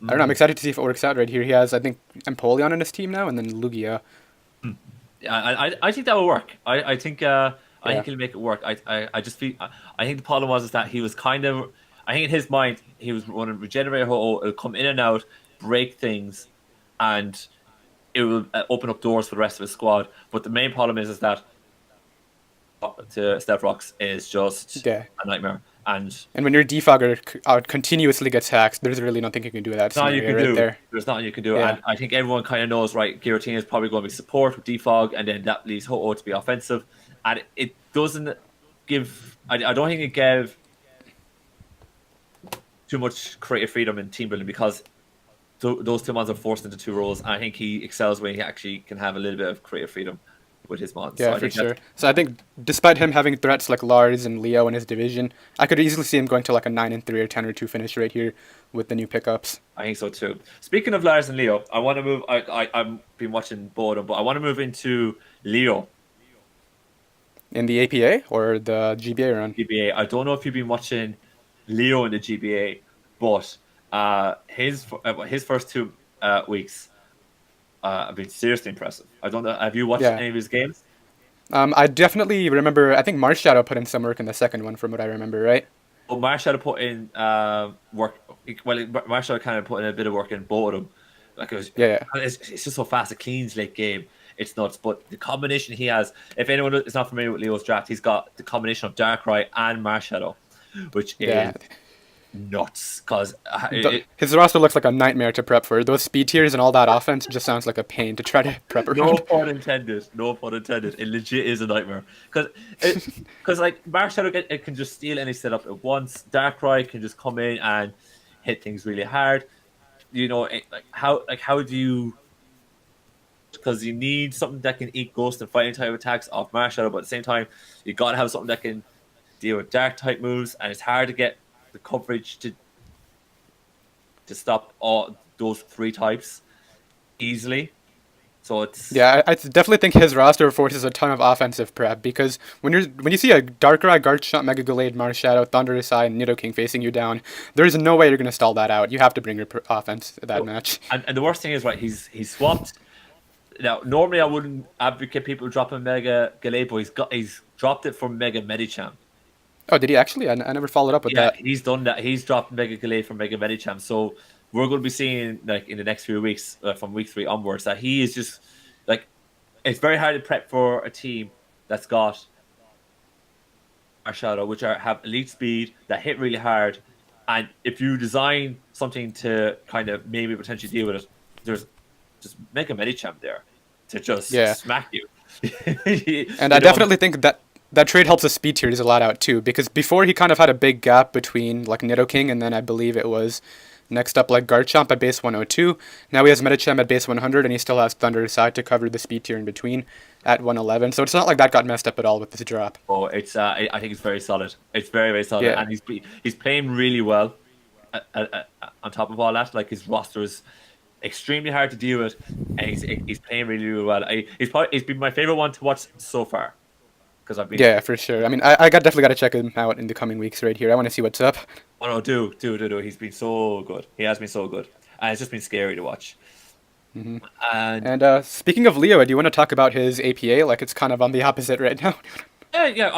I don't know. I'm Mm, excited to see if it works out right here. He has, I think, Empoleon on his team now, and then Lugia. yeah, I think that will work. I Yeah. think he'll make it work. I just feel I think the problem was is that he was kind of I think in his mind he was running regenerate Ho-Oh, it'll come in and out, break things, and it will open up doors for the rest of his squad. But the main problem is that to Steph Rocks is just Yeah. a nightmare. And And when your defogger continuously gets hacked, there's really nothing you can do with that there's nothing you scenario can right do. there. There's nothing you can do. Yeah. And I think everyone kind of knows, right, Giratina is probably going to be support with defog, and then that leaves Ho-Oh to be offensive. And it doesn't give. I don't think it gave too much creative freedom in team building because those two mons are forced into two roles. And I think he excels when he actually can have a little bit of creative freedom with his mons. So Yeah, I for think that's sure. So I think despite him having threats like Lars and Leo in his division, I could easily see him going to like a 9-3 or 10-2 finish right here with the new pickups. I think so too. Speaking of Lars and Leo, I want to move. I've been watching both of them, but I want to move into Leo In the APA or the GBA run? GBA. I don't know if you've been watching Leo in the GBA, but his first 2 weeks have been seriously impressive. I don't know. Have you watched Yeah. any of his games? I definitely remember, I think Marshadow put in some work in the second one from what I remember, right? Well, Marshall put in work. Well, Marshall kind of put in a bit of work in both of them. Like Yeah. it's just so fast. It cleans late game. It's nuts. But the combination he has, if anyone is not familiar with Leo's draft, he's got the combination of Darkrai and Marshadow, which Yeah. is nuts. Because His roster looks like a nightmare to prep for. Those speed tiers and all that offense just sounds like a pain to try to prep no around. pun intended. No pun intended. It legit is a nightmare. Because like Marshadow it can just steal any setup at once. Darkrai can just come in and hit things really hard. You know, how do you? Because you need something that can eat ghost and fighting type attacks off Marshadow, but at the same time, you gotta have something that can deal with dark type moves, and it's hard to get the coverage to stop all those three types easily. So it's Yeah, I definitely think his roster forces a ton of offensive prep because when you see a Darkrai, Garchomp, Mega Gallade, Marshadow, Thunderous Eye, and Nidoking facing you down, there's no way you're gonna stall that out. You have to bring your offense that match. and the worst thing is right, he's swapped. Now normally I wouldn't advocate people dropping Mega Gallade, but he's dropped it for Mega Medicham. Oh, did he actually? I never followed up with Yeah, that. he's done that. He's dropped Mega Gallade for Mega Medicham. So we're going to be seeing like in the next few weeks from week 3 onwards that he is just like it's very hard to prep for a team that's got Marshadow, which have elite speed that hit really hard, and if you design something to kind of maybe potentially deal with it, there's just Mega Medicham there to just Yeah. smack you. And I definitely think that trade helps the speed tiers a lot out too, because before he kind of had a big gap between like Nidoking and then I believe it was next up like Garchomp at base 102. Now he has Medicham at base 100 and he still has Thunderous Eye to cover the speed tier in between at 111. So it's not like that got messed up at all with this drop. Oh, it's I think it's very solid. It's very very solid, Yeah. and he's playing really well. On top of all that, like his roster is extremely hard to deal with, and he's playing really really well. He's been my favorite one to watch so far because I've been Yeah, for sure. I mean, I definitely got to check him out in the coming weeks right here. I want to see what's up. oh no do he's been so good. He has been so good, and it's just been scary to watch. And And speaking of Leo, do you want to talk about his APA? Like it's kind of on the opposite right now. Yeah.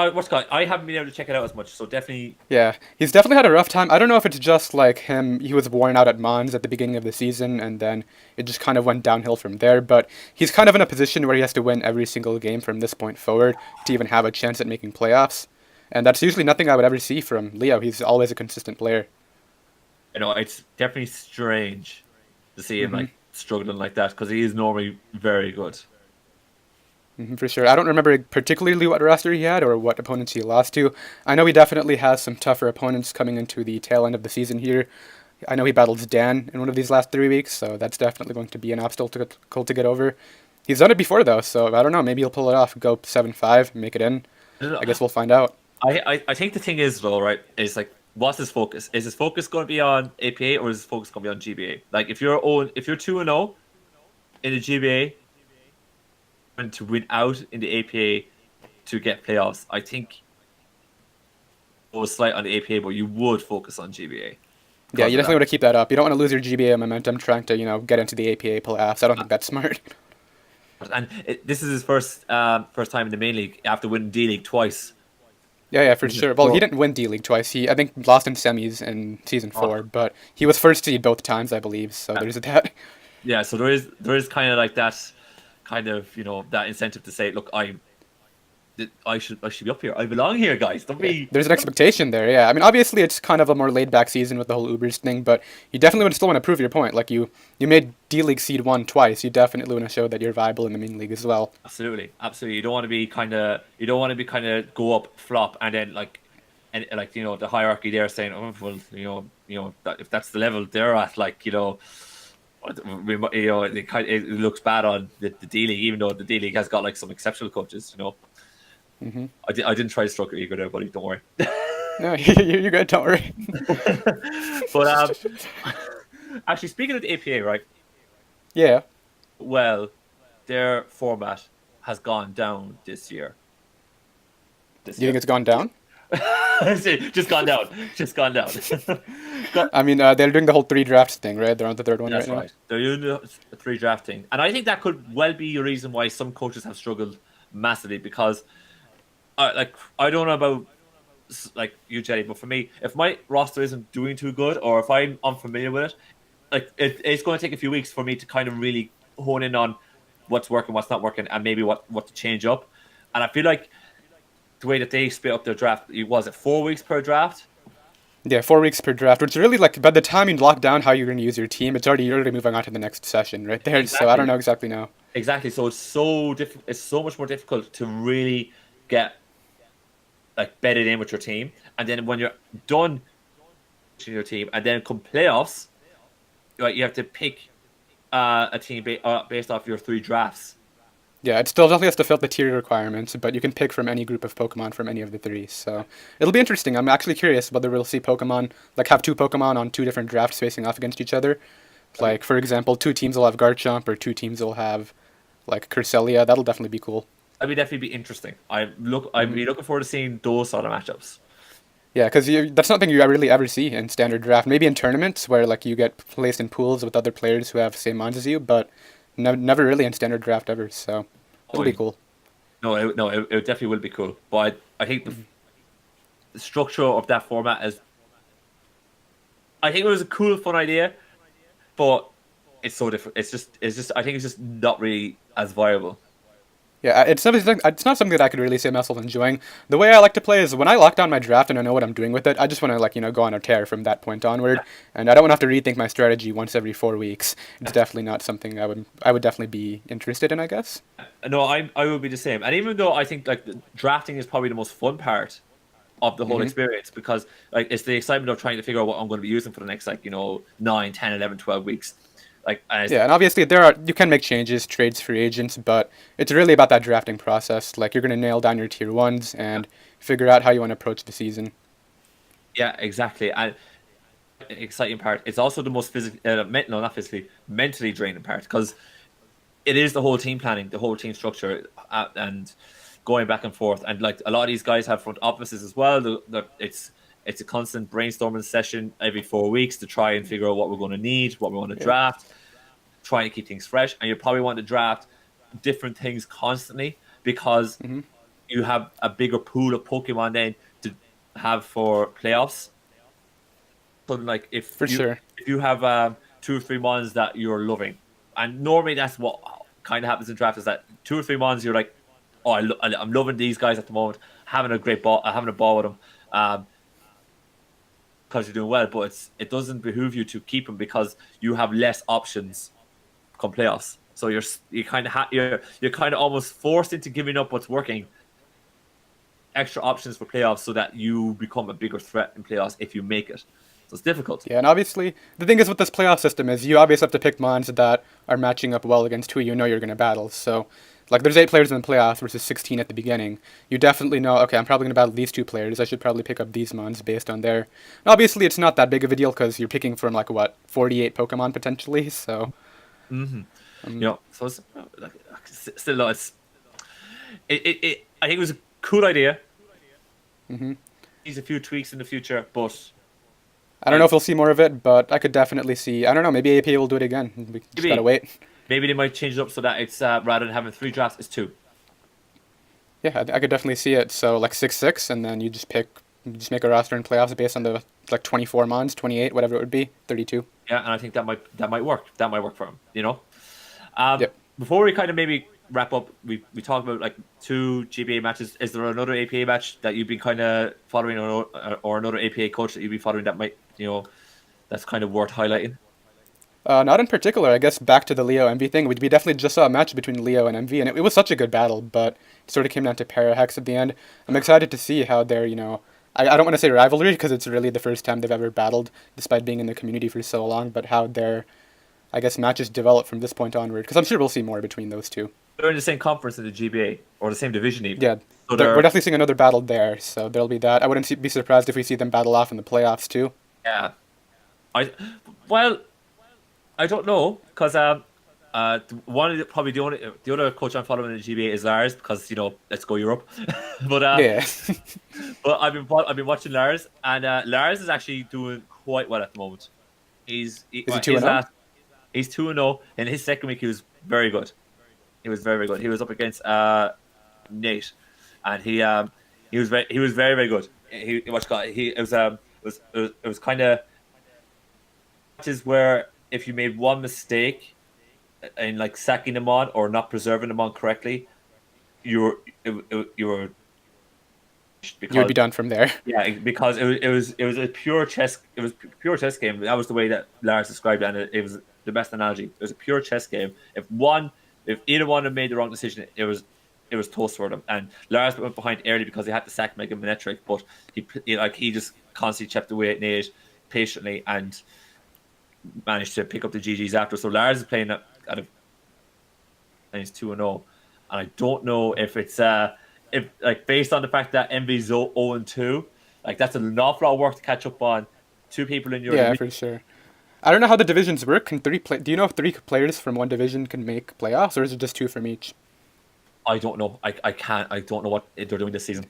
I haven't been able to check it out as much, so definitely. Yeah, he's definitely had a rough time. I don't know if it's just like him, he was worn out at Mons at the beginning of the season, and then it just kind of went downhill from there, but he's kind of in a position where he has to win every single game from this point forward to even have a chance at making playoffs. And that's usually nothing I would ever see from Leo. He's always a consistent player. It's definitely strange to see him Hmm. like struggling like that because he is normally very good. For sure. I don't remember particularly what roster he had or what opponents he lost to. I know he definitely has some tougher opponents coming into the tail end of the season here. I know he battles Dan in one of these last 3 weeks, so that's definitely going to be an obstacle to get over. He's done it before, though, so I don't know. Maybe he'll pull it off, go 7-5, make it in. I don't I know. guess we'll find out. I think the thing is though, right? Is like, what's his focus? Is his focus going to be on APA or is his focus going to be on GBA? Like, if you're 2-0 in the GBA and to win out in the APA to get playoffs, I think it was slight on the APA, but you would focus on GBA Yeah, because you of definitely that. want to keep that up. You don't want to lose your GBA momentum trying to, get into the APA playoffs. I don't think that's smart. And this is his first time in the main league after winning D League twice. Yeah, for Isn't it? sure. Well, he So didn't win D League twice. I think, lost in semis in season oh, 4, but he was first seed both times, I believe. So there's that. yeah, so there is kind of like that kind of that incentive to say, look, I should be up here. I belong here, guys. Don't Yeah, be. there's an expectation there. Yeah, I mean, obviously it's kind of a more laid back season with the whole Ubers thing, but you definitely would still want to prove your point. Like you made D League seed 1 twice. You definitely want to show that you're viable in the main league as well. Absolutely, absolutely. You don't want to be kind of go up, flop, and then like the hierarchy there saying, oh well, that if that's the level they're at, like it looks bad on the D League, even though the D League has got like some exceptional coaches. Hmm. I didn't try to stroke your ego there, buddy. Don't worry. No, you're good. Don't worry. But actually, speaking of the APA, right? Yeah. Well, their format has gone down this year. This Do you think year. it's gone down? Just gone down. Just gone down. Got- I mean, they're doing the whole 3 drafts thing, right? They're on the third one right That's now. right. They're doing the three drafting, and I think that could well be a reason why some coaches have struggled massively because, I don't know about like you, Jenny, but for me, if my roster isn't doing too good or if I'm unfamiliar with it, like it's going to take a few weeks for me to kind of really hone in on what's working, what's not working, and maybe what to change up. And I feel like the way that they split up their draft, was it 4 weeks per draft? Yeah, 4 weeks per draft, which really like by the time you lock down how you're going to use your team, you're already moving on to the next session right there. So I don't Exactly. know exactly now. Exactly. So it's so it's so much more difficult to really get like bedded in with your team, and then when you're done with your team, and then come playoffs, like you have to pick a team based off your three drafts. Yeah, it still definitely has to fill the tier requirements, but you can pick from any group of Pokemon from any of the three. So it'll be interesting. I'm actually curious whether we'll see Pokemon like have 2 Pokemon on 2 different drafts facing off against each other. Like for example, 2 teams will have Garchomp or 2 teams will have like Cresselia. That'll definitely be cool. That would definitely be interesting. I'd Hmm. be looking forward to seeing those sort of matchups. Yeah, because that's something you really ever see in standard draft. Maybe in tournaments where like you get placed in pools with other players who have the same mons as you, but never really in standard draft ever. So it'll Oh, be cool. it definitely will be cool. But I think the structure of that format is. I think it was a cool, fun idea, but it's so different. It's just. I think it's just not really as viable. Yeah, it's not something that I could really say myself enjoying. The way I like to play is when I lock down my draft and I know what I'm doing with it, I just want to like, go on a tear from that point onward, and I don't want to have to rethink my strategy once every 4 weeks. It's definitely not something I would definitely be interested in, I guess. No, I would be the same. And even though I think like the drafting is probably the most fun part of the whole Hmm. experience because like it's the excitement of trying to figure out what I'm going to be using for the next 9, 10, 11, 12 weeks. Like and it's, Yeah, and obviously you can make changes, trades, free agents, but it's really about that drafting process. Like you're going to nail down your tier ones and figure out how you want to approach the season. yeah, exactly. And exciting part. It's also the most no, not physically, mentally draining part because it is the whole team planning, the whole team structure, and going back and forth. And like a lot of these guys have front offices as well. It's a constant brainstorming session every 4 weeks to try and figure out what we're going to need, what we want to Yeah. draft, try and keep things fresh. And you probably want to draft different things constantly because Hmm. you have a bigger pool of Pokemon then to have for playoffs. Something like For sure. if you have 2 or 3 mons that you're loving, and normally that's what kind of happens in drafts is that 2 or 3 mons you're like, oh, I'm loving these guys at the moment, having a great ball, having a ball with them, because you're doing well. But it doesn't behoove you to keep them because you have less options come playoffs. So you're kind of you're kind of almost forced into giving up what's working, extra options for playoffs, so that you become a bigger threat in playoffs if you make it. So it's difficult. Yeah, and obviously, the thing is with this playoff system is you obviously have to pick mons that are matching up well against who you know you're going to battle. So, like, there's 8 players in the playoffs versus 16 at the beginning. You definitely know, okay, I'm probably going to battle these 2 players. I should probably pick up these mons based on their... And obviously, it's not that big of a deal because you're picking from, like, what, 48 Pokemon potentially, so... So it's, still, no, I think it was a cool idea. Needs a few tweaks in the future, but I don't know if we'll see more of it, but I could definitely see... I don't know, maybe APA will do it again. We just gotta wait. Maybe they might change it up so that it's, rather than having 3 drafts, it's 2. Yeah, I could definitely see it. So, like, 6-6, and then you just make a roster in playoffs based on the, like, 24 mons, 28, whatever it would be, 32. Yeah, and I think that might work. That might work for him, you know? Yep. Before we kind of maybe wrap up, we talked about, like, 2 GBA matches. Is there another APA match that you've been kind of following, or another APA coach that you've been following that might, that's kind of worth highlighting? Not in particular. I guess back to the Leo MV thing. We definitely just saw a match between Leo and MV, and it was such a good battle, but it sort of came down to Parahex at the end. I'm excited to see how their, I don't want to say rivalry because it's really the first time they've ever battled, despite being in the community for so long, but how their, I guess, matches develop from this point onward, because I'm sure we'll see more between those 2. They're in the same conference in the GBA, or the same division even. Yeah, so we're definitely seeing another battle there, so there'll be that. I wouldn't be surprised if we see them battle off in the playoffs too. Yeah. I don't know, because the other coach I'm following in the GBA is Lars, because let's go Europe. but Yeah. but I've been watching Lars, and Lars is actually doing quite well at the moment. Is he 2-0? He's 2-0. In his second week, he was very good. He was very, very good. He was up against Nate, and he was very, very good. It was kind of matches where if you made one mistake in, like, sacking them on or not preserving them on correctly, you were because, you'd be done from there. Yeah, because it was a pure chess. It was a pure chess game. That was the way that Lars described it, and it was the best analogy. It was a pure chess game. If either one had made the wrong decision, it was toast for them. And Lars went behind early because he had to sack Mega Manetric, but he just constantly chipped away at Nate patiently and managed to pick up the GGs after. So Lars is playing and he's 2-0, and I don't know if it's if, like, based on the fact that MV's 0-2, like, that's an awful lot of work to catch up on 2 people in your division. For sure. I don't know how the divisions work. Can 3 do you know if 3 players from one division can make playoffs, or is it just 2 from each? I don't know. I don't know what they're doing this season.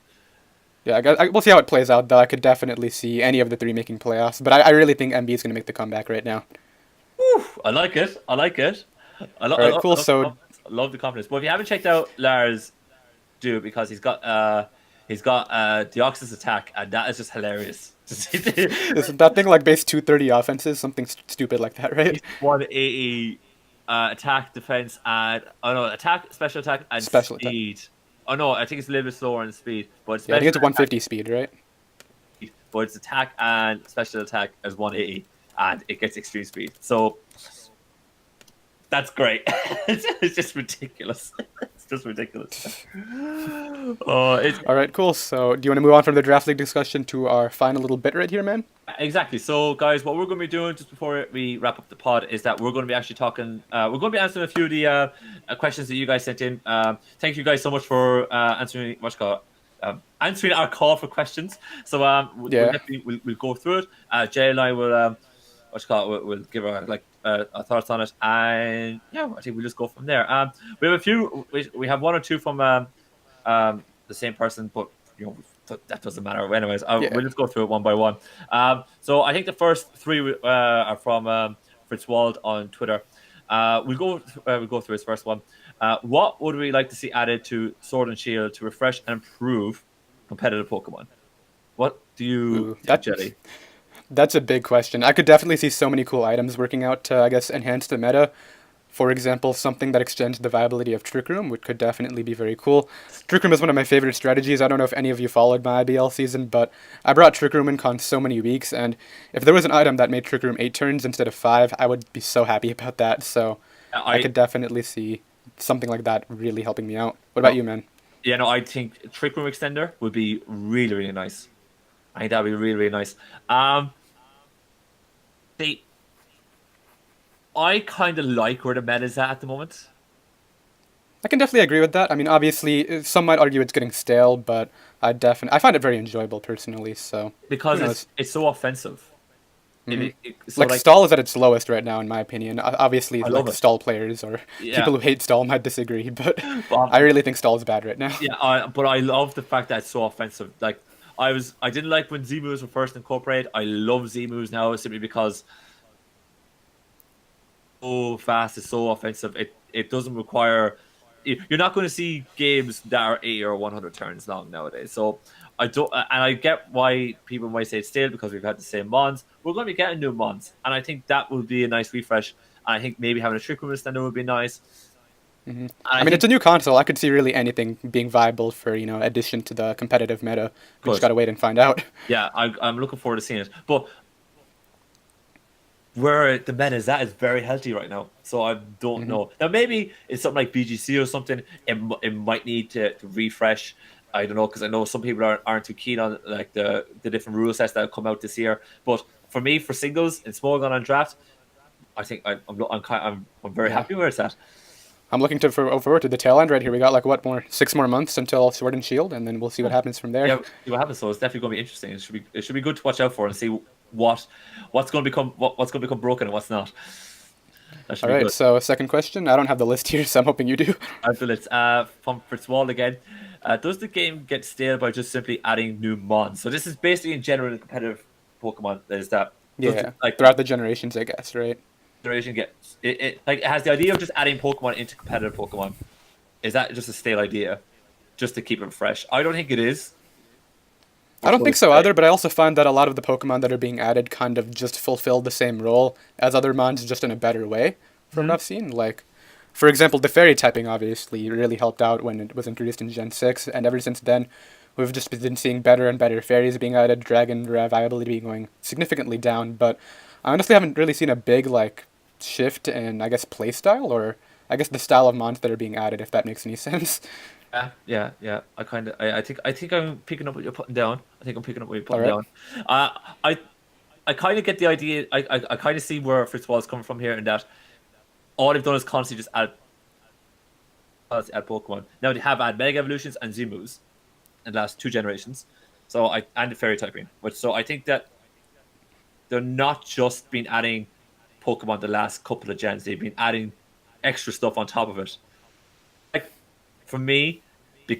Yeah, we'll see how it plays out, though. I could definitely see any of the 3 making playoffs, but I really think MB is going to make the comeback right now. Woo, I like it. All right, cool. I love the confidence. But if you haven't checked out Lars, do, because he's got Deoxys attack, and that is just hilarious. Isn't that thing like base 230 offenses, something stupid like that, right? 180 attack, defense, and attack, special attack, and special speed. Attack. Oh no, I think it's a little bit slower in speed, but I think it's 150 speed, right? But it's attack and special attack as 180, and it gets extreme speed. So that's great. It's just ridiculous. It's just ridiculous. All right, cool. So do you want to move on from the draft league discussion to our final little bit right here, man? Exactly. So, guys, what we're going to be doing just before we wrap up the pod is that we're going to be actually talking. We're going to be answering a few of the questions that you guys sent in. Thank you guys so much for answering answering our call for questions. So we'll go through it. Jay and I will we'll give our thoughts on it, and I think we'll just go from there. We have a few. We have 1 or 2 from the same person, but that doesn't matter. Anyways, we'll just go through it one by one. So I think the first 3 are from Fritzwald on Twitter. We'll go through his first one. What would we like to see added to Sword and Shield to refresh and improve competitive Pokemon? What do you Ooh, think, Jelly? that's a big question. I could definitely see so many cool items working out to, I guess, enhance the meta. For example, something that extends the viability of Trick Room, which could definitely be very cool. Trick Room is one of my favorite strategies. I don't know if any of you followed my IBL season, but I brought Trick Room in con so many weeks, and if there was an item that made Trick Room 8 turns instead of 5, I would be so happy about that. So I I could definitely see something like that really helping me out. What about no, you, man? yeah, no, I think Trick Room Extender would be really, really nice. I think that'd be really, really nice. Um, see, I kind of like where the meta is at the moment I can definitely agree with that. I mean, obviously, some might argue it's getting stale, but I find it very enjoyable personally. So who because knows? it's so offensive. Hmm. So Like like, stall is at its lowest right now, in my opinion. Obviously, I love like it. stall players or Yeah, people who hate stall might disagree, but but I really think stall is bad right now. yeah, but I love the fact that it's so offensive. Like I didn't like when Z moves were first incorporated. I love Z moves now simply because so fast, it's so offensive. It doesn't require. You're not going to see games that are 80 or 100 turns long nowadays. So I don't, and I get why people might say it's stale because we've had the same mons. We're going to be getting new mons, and I think that would be a nice refresh. And I think maybe having a trick room extender would be nice. Hmm. And I I mean, it's think a new console. I could see really anything being viable for addition to the competitive meta. We just good, gotta wait and find out. yeah, I'm looking forward to seeing it. But where the meta is at is very healthy right now. So I don't Hmm. know. Now maybe it's something like BGC or something. It might need to refresh. I don't know because I know some people aren't too keen on like the different rule sets that have come out this year. But for me, for singles in Smogon on draft, I think I'm very Yeah, happy where it's at. I'm looking forward to the tail end right here. We got like what more 6 more months until Sword and Shield, and then we'll see what Yeah, happens from there. yeah. See what happens. So it's definitely going to be interesting. It should be good to watch out for and see what what's going to become broken and what's not. That should All be right, good. so second question. I don't have the list here, so I'm hoping you do. I feel it's from Fitzwald again. Does the game get stale by just simply adding new mons? So this is basically in general in competitive Pokemon. Is that does Yeah, like throughout the generations, I guess, right? generation get like it has the idea of just adding Pokemon into competitive Pokemon? Is that just a stale idea, just to keep it fresh? I don't think it is. I don't But think it's so great. either, but I also find that a lot of the Pokemon that are being added kind of just fulfill the same role as other mons, just in a better way, from what Mhm. I've seen. Like, for example, the fairy typing obviously really helped out when it was introduced in Gen 6, and ever since then, we've just been seeing better and better fairies being added, dragon viability going significantly down, but I honestly haven't really seen a big, like, shift in, I guess, playstyle, or I guess the style of mons that are being added, if that makes any sense. Yeah, yeah, yeah. I think I'm picking up what you're putting down. I think I'm picking up what you're putting Alright? down. Uh, I I kind of get the idea. I kind of see where Fitzwald is coming from here, in that all they've done is constantly just add Pokemon. Now they have had Mega Evolutions and Zemus in the last two generations. So and the Fairy typing. So I think that they're not just been adding Pokemon the last couple of gens. They've been adding extra stuff on top of it. Like for me, we've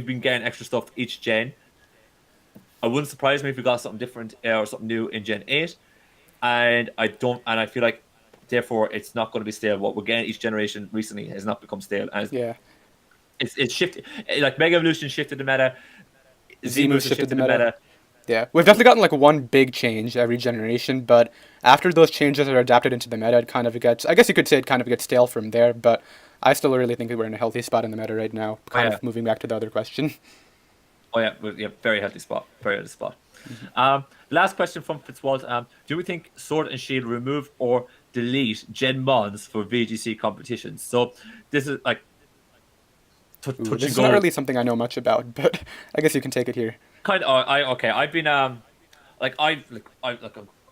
been getting extra stuff each gen. I wouldn't surprise me if we got something different or something new in Gen 8. And I feel like therefore it's not going to be stale. What we're getting each generation recently has not become stale, and Yeah. it's shifted. Like Mega Evolution shifted the meta, Z Zemu moves have shifted the shifted the meta. meta. Yeah, we've definitely gotten like one big change every generation, but after those changes are adapted into the meta, it kind of gets, I guess you could say it kind of gets stale from there, but I still really think that we're in a healthy spot in the meta right now, Oh kind yeah, of moving back to the other question. oh yeah, yeah, very healthy spot, very healthy spot. Mhm. Last question from Fitzwald. Do we think Sword and Shield remove or delete Gen Mons for VGC competitions? So this is like Ooh, touch this and is not go. really something I know much about, but I guess you can take it here. Kind of. Okay. I've been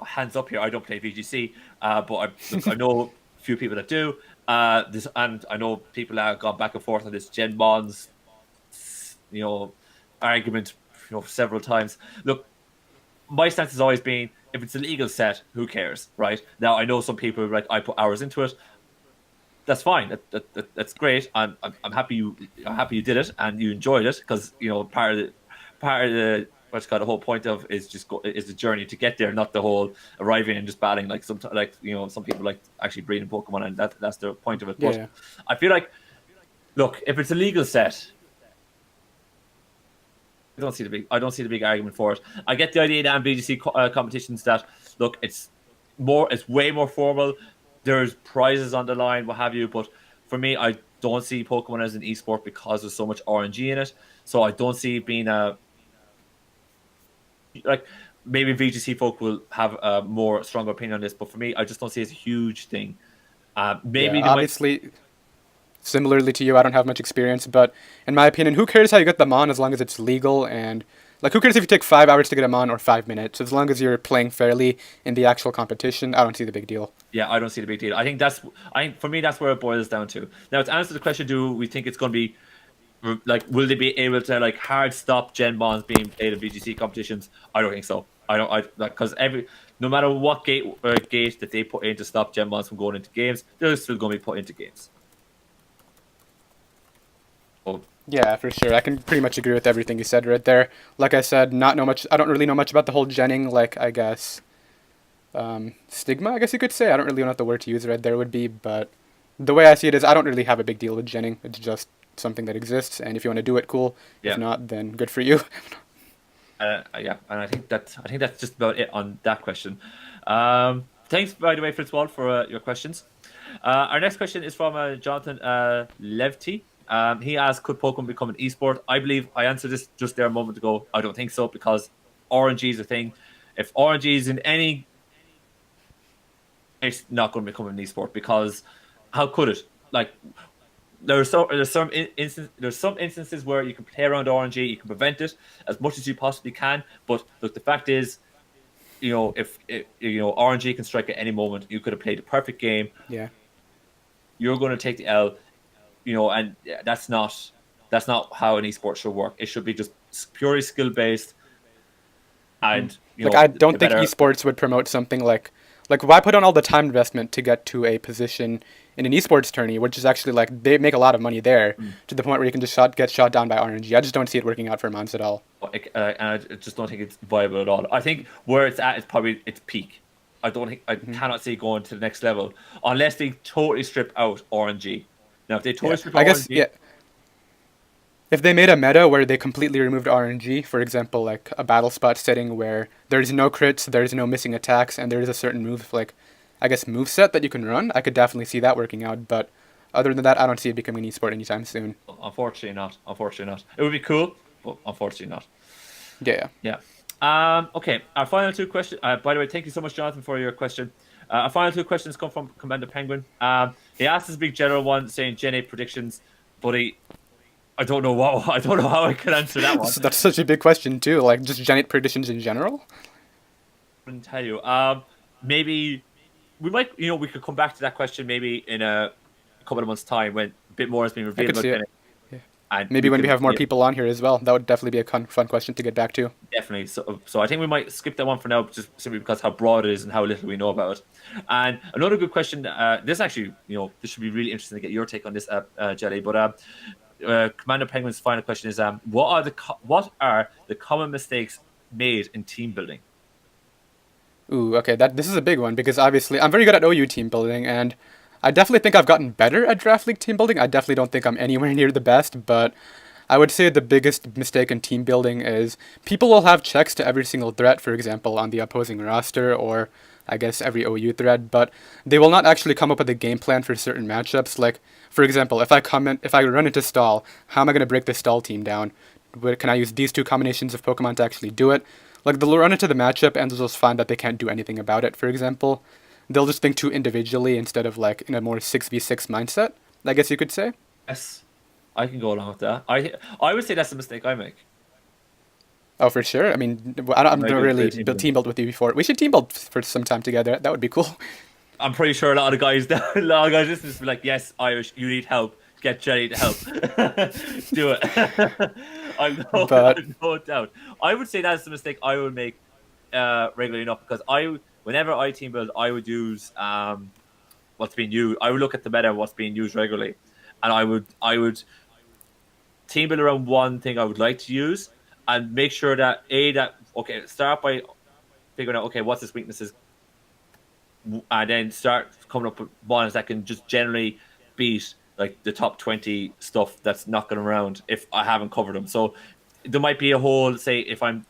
hands up here. I don't play VGC, but I know a few people that do. And I know people that have gone back and forth on this Gen Mons, you know, argument, several times. Look, my stance has always been, if it's a legal set, who cares, right? Now I know some people like I put hours into it. That's fine. That's great. I'm happy you did it and you enjoyed it because part of the what's got the whole point of is is the journey to get there, not the whole arriving and just battling. Like some people like actually breeding Pokemon, and that's the point of it. But Yeah. I feel like, look, if it's a legal set, I don't see the big argument for it. I get the idea that in VGC competitions that, look, it's way more formal. There's prizes on the line, what have you. But for me, I don't see Pokemon as an esport because there's so much RNG in it. So I don't see it being like, maybe VGC folk will have a more stronger opinion on this. But for me, I just don't see it as a huge thing. Maybe Yeah, they might. obviously, similarly to you, I don't have much experience, but in my opinion, who cares how you get them on as long as it's legal and like who cares if you take 5 hours to get them on or 5 minutes? As long as you're playing fairly in the actual competition, I don't see the big deal. Yeah, I don't see the big deal. I think for me that's where it boils down to. Now, to answer the question, do we think it's going to be like, will they be able to like hard stop Gen Bonds being played in VGC competitions? I don't think so. Because no matter what gate that they put in to stop Gen Bonds from going into games, they're still going to be put into games. Oh, Yeah, for sure. I can pretty much agree with everything you said right there. Like I said, not know much. I don't really know much about the whole genning. Like I guess stigma. I guess you could say. I don't really know what the word to use right there would be, but the way I see it is, I don't really have a big deal with genning. It's just something that exists, and if you want to do it, cool. yeah. If not, then good for you. Yeah, and I think that's just about it on that question. Thanks, by the way, Fitzwald, for your questions. Our next question is from Jonathan Levty. He asked, could Pokemon become an esport? I believe I answered this just there a moment ago. I don't think so, because RNG is a thing. If RNG is in any, it's not going to become an esport, because how could it? Like, there's some instances where you can play around RNG, you can prevent it as much as you possibly can. But look, the fact is, if RNG can strike at any moment, you could have played the perfect game. Yeah. You're going to take the L, and that's not how an esport should work. It should be just purely skill based, and Like I don't think esports would promote something like why put on all the time investment to get to a position in an esports tourney, which is actually like they make a lot of money there to the point where you can just get shot down by RNG. I just don't see it working out for Mons at all. And I just don't think it's viable at all. I think where it's at is probably its peak. I cannot see it going to the next level unless they totally strip out RNG. Now, if they totally strip out I guess, RNG, yeah. If they made a meta where they completely removed RNG, for example, like a battle spot setting where there's no crits, there's no missing attacks, and there's a certain move set that you can run, I could definitely see that working out. But other than that, I don't see it becoming an esport anytime soon. unfortunately not. It would be cool, but unfortunately not. Yeah. Okay, our final two questions. By the way, thank you so much, Jonathan, for your question. Our final two questions come from Commander Penguin. He asked this big general one, saying Gen 8 predictions, but I don't know how I can answer that one. That's such a big question too. Like just Gen 8 predictions in general. I couldn't tell you. Maybe we might. We could come back to that question maybe in a couple of months' time when a bit more has been revealed about Gen 8. Yeah. And maybe when we have more people on here as well, that would definitely be a fun question to get back to. Definitely. So I think we might skip that one for now, just simply because how broad it is and how little we know about it. And another good question. This actually, this should be really interesting to get your take on this, Jelly. But Commander Penguin's final question is: what are the common mistakes made in team building? Ooh, okay. This is a big one because obviously I'm very good at OU team building, and I definitely think I've gotten better at Draft League team building. I definitely don't think I'm anywhere near the best, but I would say the biggest mistake in team building is people will have checks to every single threat, for example, on the opposing roster, or I guess every OU thread, but they will not actually come up with a game plan for certain matchups. Like, for example, if I run into stall, how am I going to break the stall team down? Can I use these two combinations of Pokemon to actually do it? Like, they'll run into the matchup and they'll just find that they can't do anything about it, for example. They'll just think too individually instead of, like, in a more 6v6 mindset, I guess you could say. Yes, I can go along with that. I would say that's a mistake I make. Oh, for sure. I mean, I'm not really team build with you before. We should team build for some time together. That would be cool. I'm pretty sure a lot of guys listening to be like, yes, Irish, you need help. Get Jenny to help. Do it. I've no doubt. I would say that's the mistake I would make regularly enough, because whenever I team build, I would use what's being used. I would look at the meta of what's being used regularly, and I would team build around one thing I would like to use, and make sure that okay, start by figuring out, okay, what's his weaknesses, and then start coming up with ones that can just generally beat like the top 20 stuff that's knocking around if I haven't covered them. So there might be a whole, say, if I'm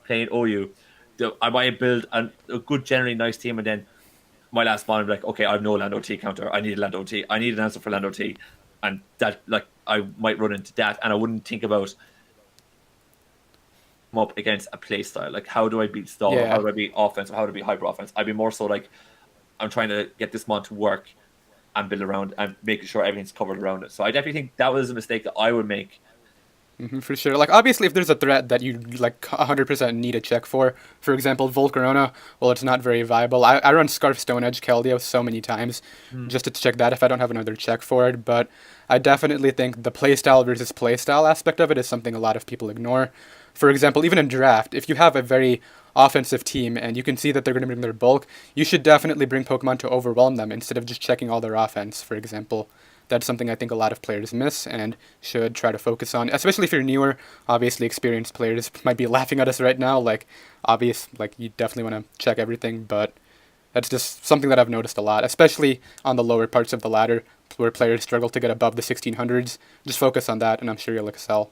playing OU, I might build a good, generally nice team, and then my last spawn will be like, okay, I have no land OT counter. I need a land OT. I need an answer for land OT. And that, like, I might run into that, and I wouldn't think about come up against a play style. Like, how do I beat stall? Yeah. How do I beat offense? Or how do I beat hyper offense? I'd be more so like, I'm trying to get this mod to work and build around and making sure everything's covered around it. So I definitely think that was a mistake that I would make. For sure. Like, obviously, if there's a threat that you, like, 100% need a check for example, Volcarona, well, it's not very viable. I run Scarf Stone Edge Keldeo so many times just to check that if I don't have another check for it, but I definitely think the playstyle versus playstyle aspect of it is something a lot of people ignore. For example, even in draft, if you have a very offensive team and you can see that they're going to bring their bulk, you should definitely bring Pokemon to overwhelm them instead of just checking all their offense, for example. That's something I think a lot of players miss and should try to focus on, especially if you're newer. Obviously, experienced players might be laughing at us right now. Like, you definitely want to check everything, but that's just something that I've noticed a lot, especially on the lower parts of the ladder where players struggle to get above the 1600s. Just focus on that, and I'm sure you'll excel.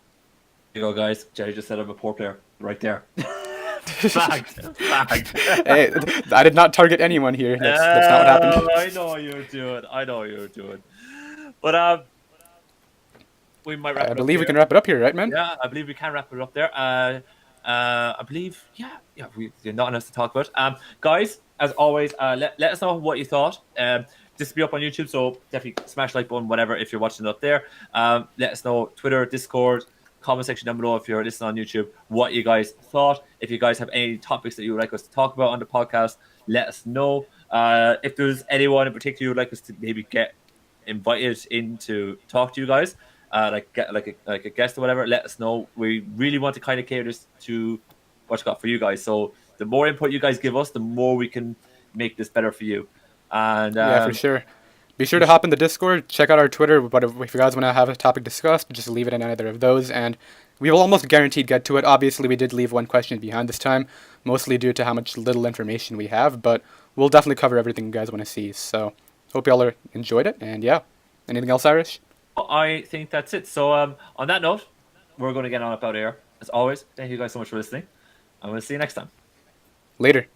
There you go, guys. Jerry just said I'm a poor player. Right there. Fact. Hey, I did not target anyone here. That's not what happened. I know you're doing. But we might wrap it up. I believe we can wrap it up here, right, man? Yeah, I believe we can wrap it up there. I believe, we're not enough to talk about. Guys, as always, let us know what you thought. This will be up on YouTube, so definitely smash like button, whatever, if you're watching it up there. Let us know, Twitter, Discord, comment section down below if you're listening on YouTube, what you guys thought. If you guys have any topics that you would like us to talk about on the podcast, let us know. If there's anyone in particular you would like us to maybe get invited in to talk to you guys, like a guest or whatever, let us know. We really want to kind of cater this to what you got for you guys. So the more input you guys give us, the more we can make this better for you. And yeah, for sure. Be sure to hop in the Discord, check out our Twitter, but if you guys want to have a topic discussed, just leave it in either of those, and we will almost guaranteed get to it. Obviously, we did leave one question behind this time, mostly due to how much little information we have, but we'll definitely cover everything you guys want to see. So hope y'all enjoyed it, and yeah. Anything else, Irish? I think that's it. So on that note, we're going to get on up out of here. As always, thank you guys so much for listening, and we'll see you next time. Later.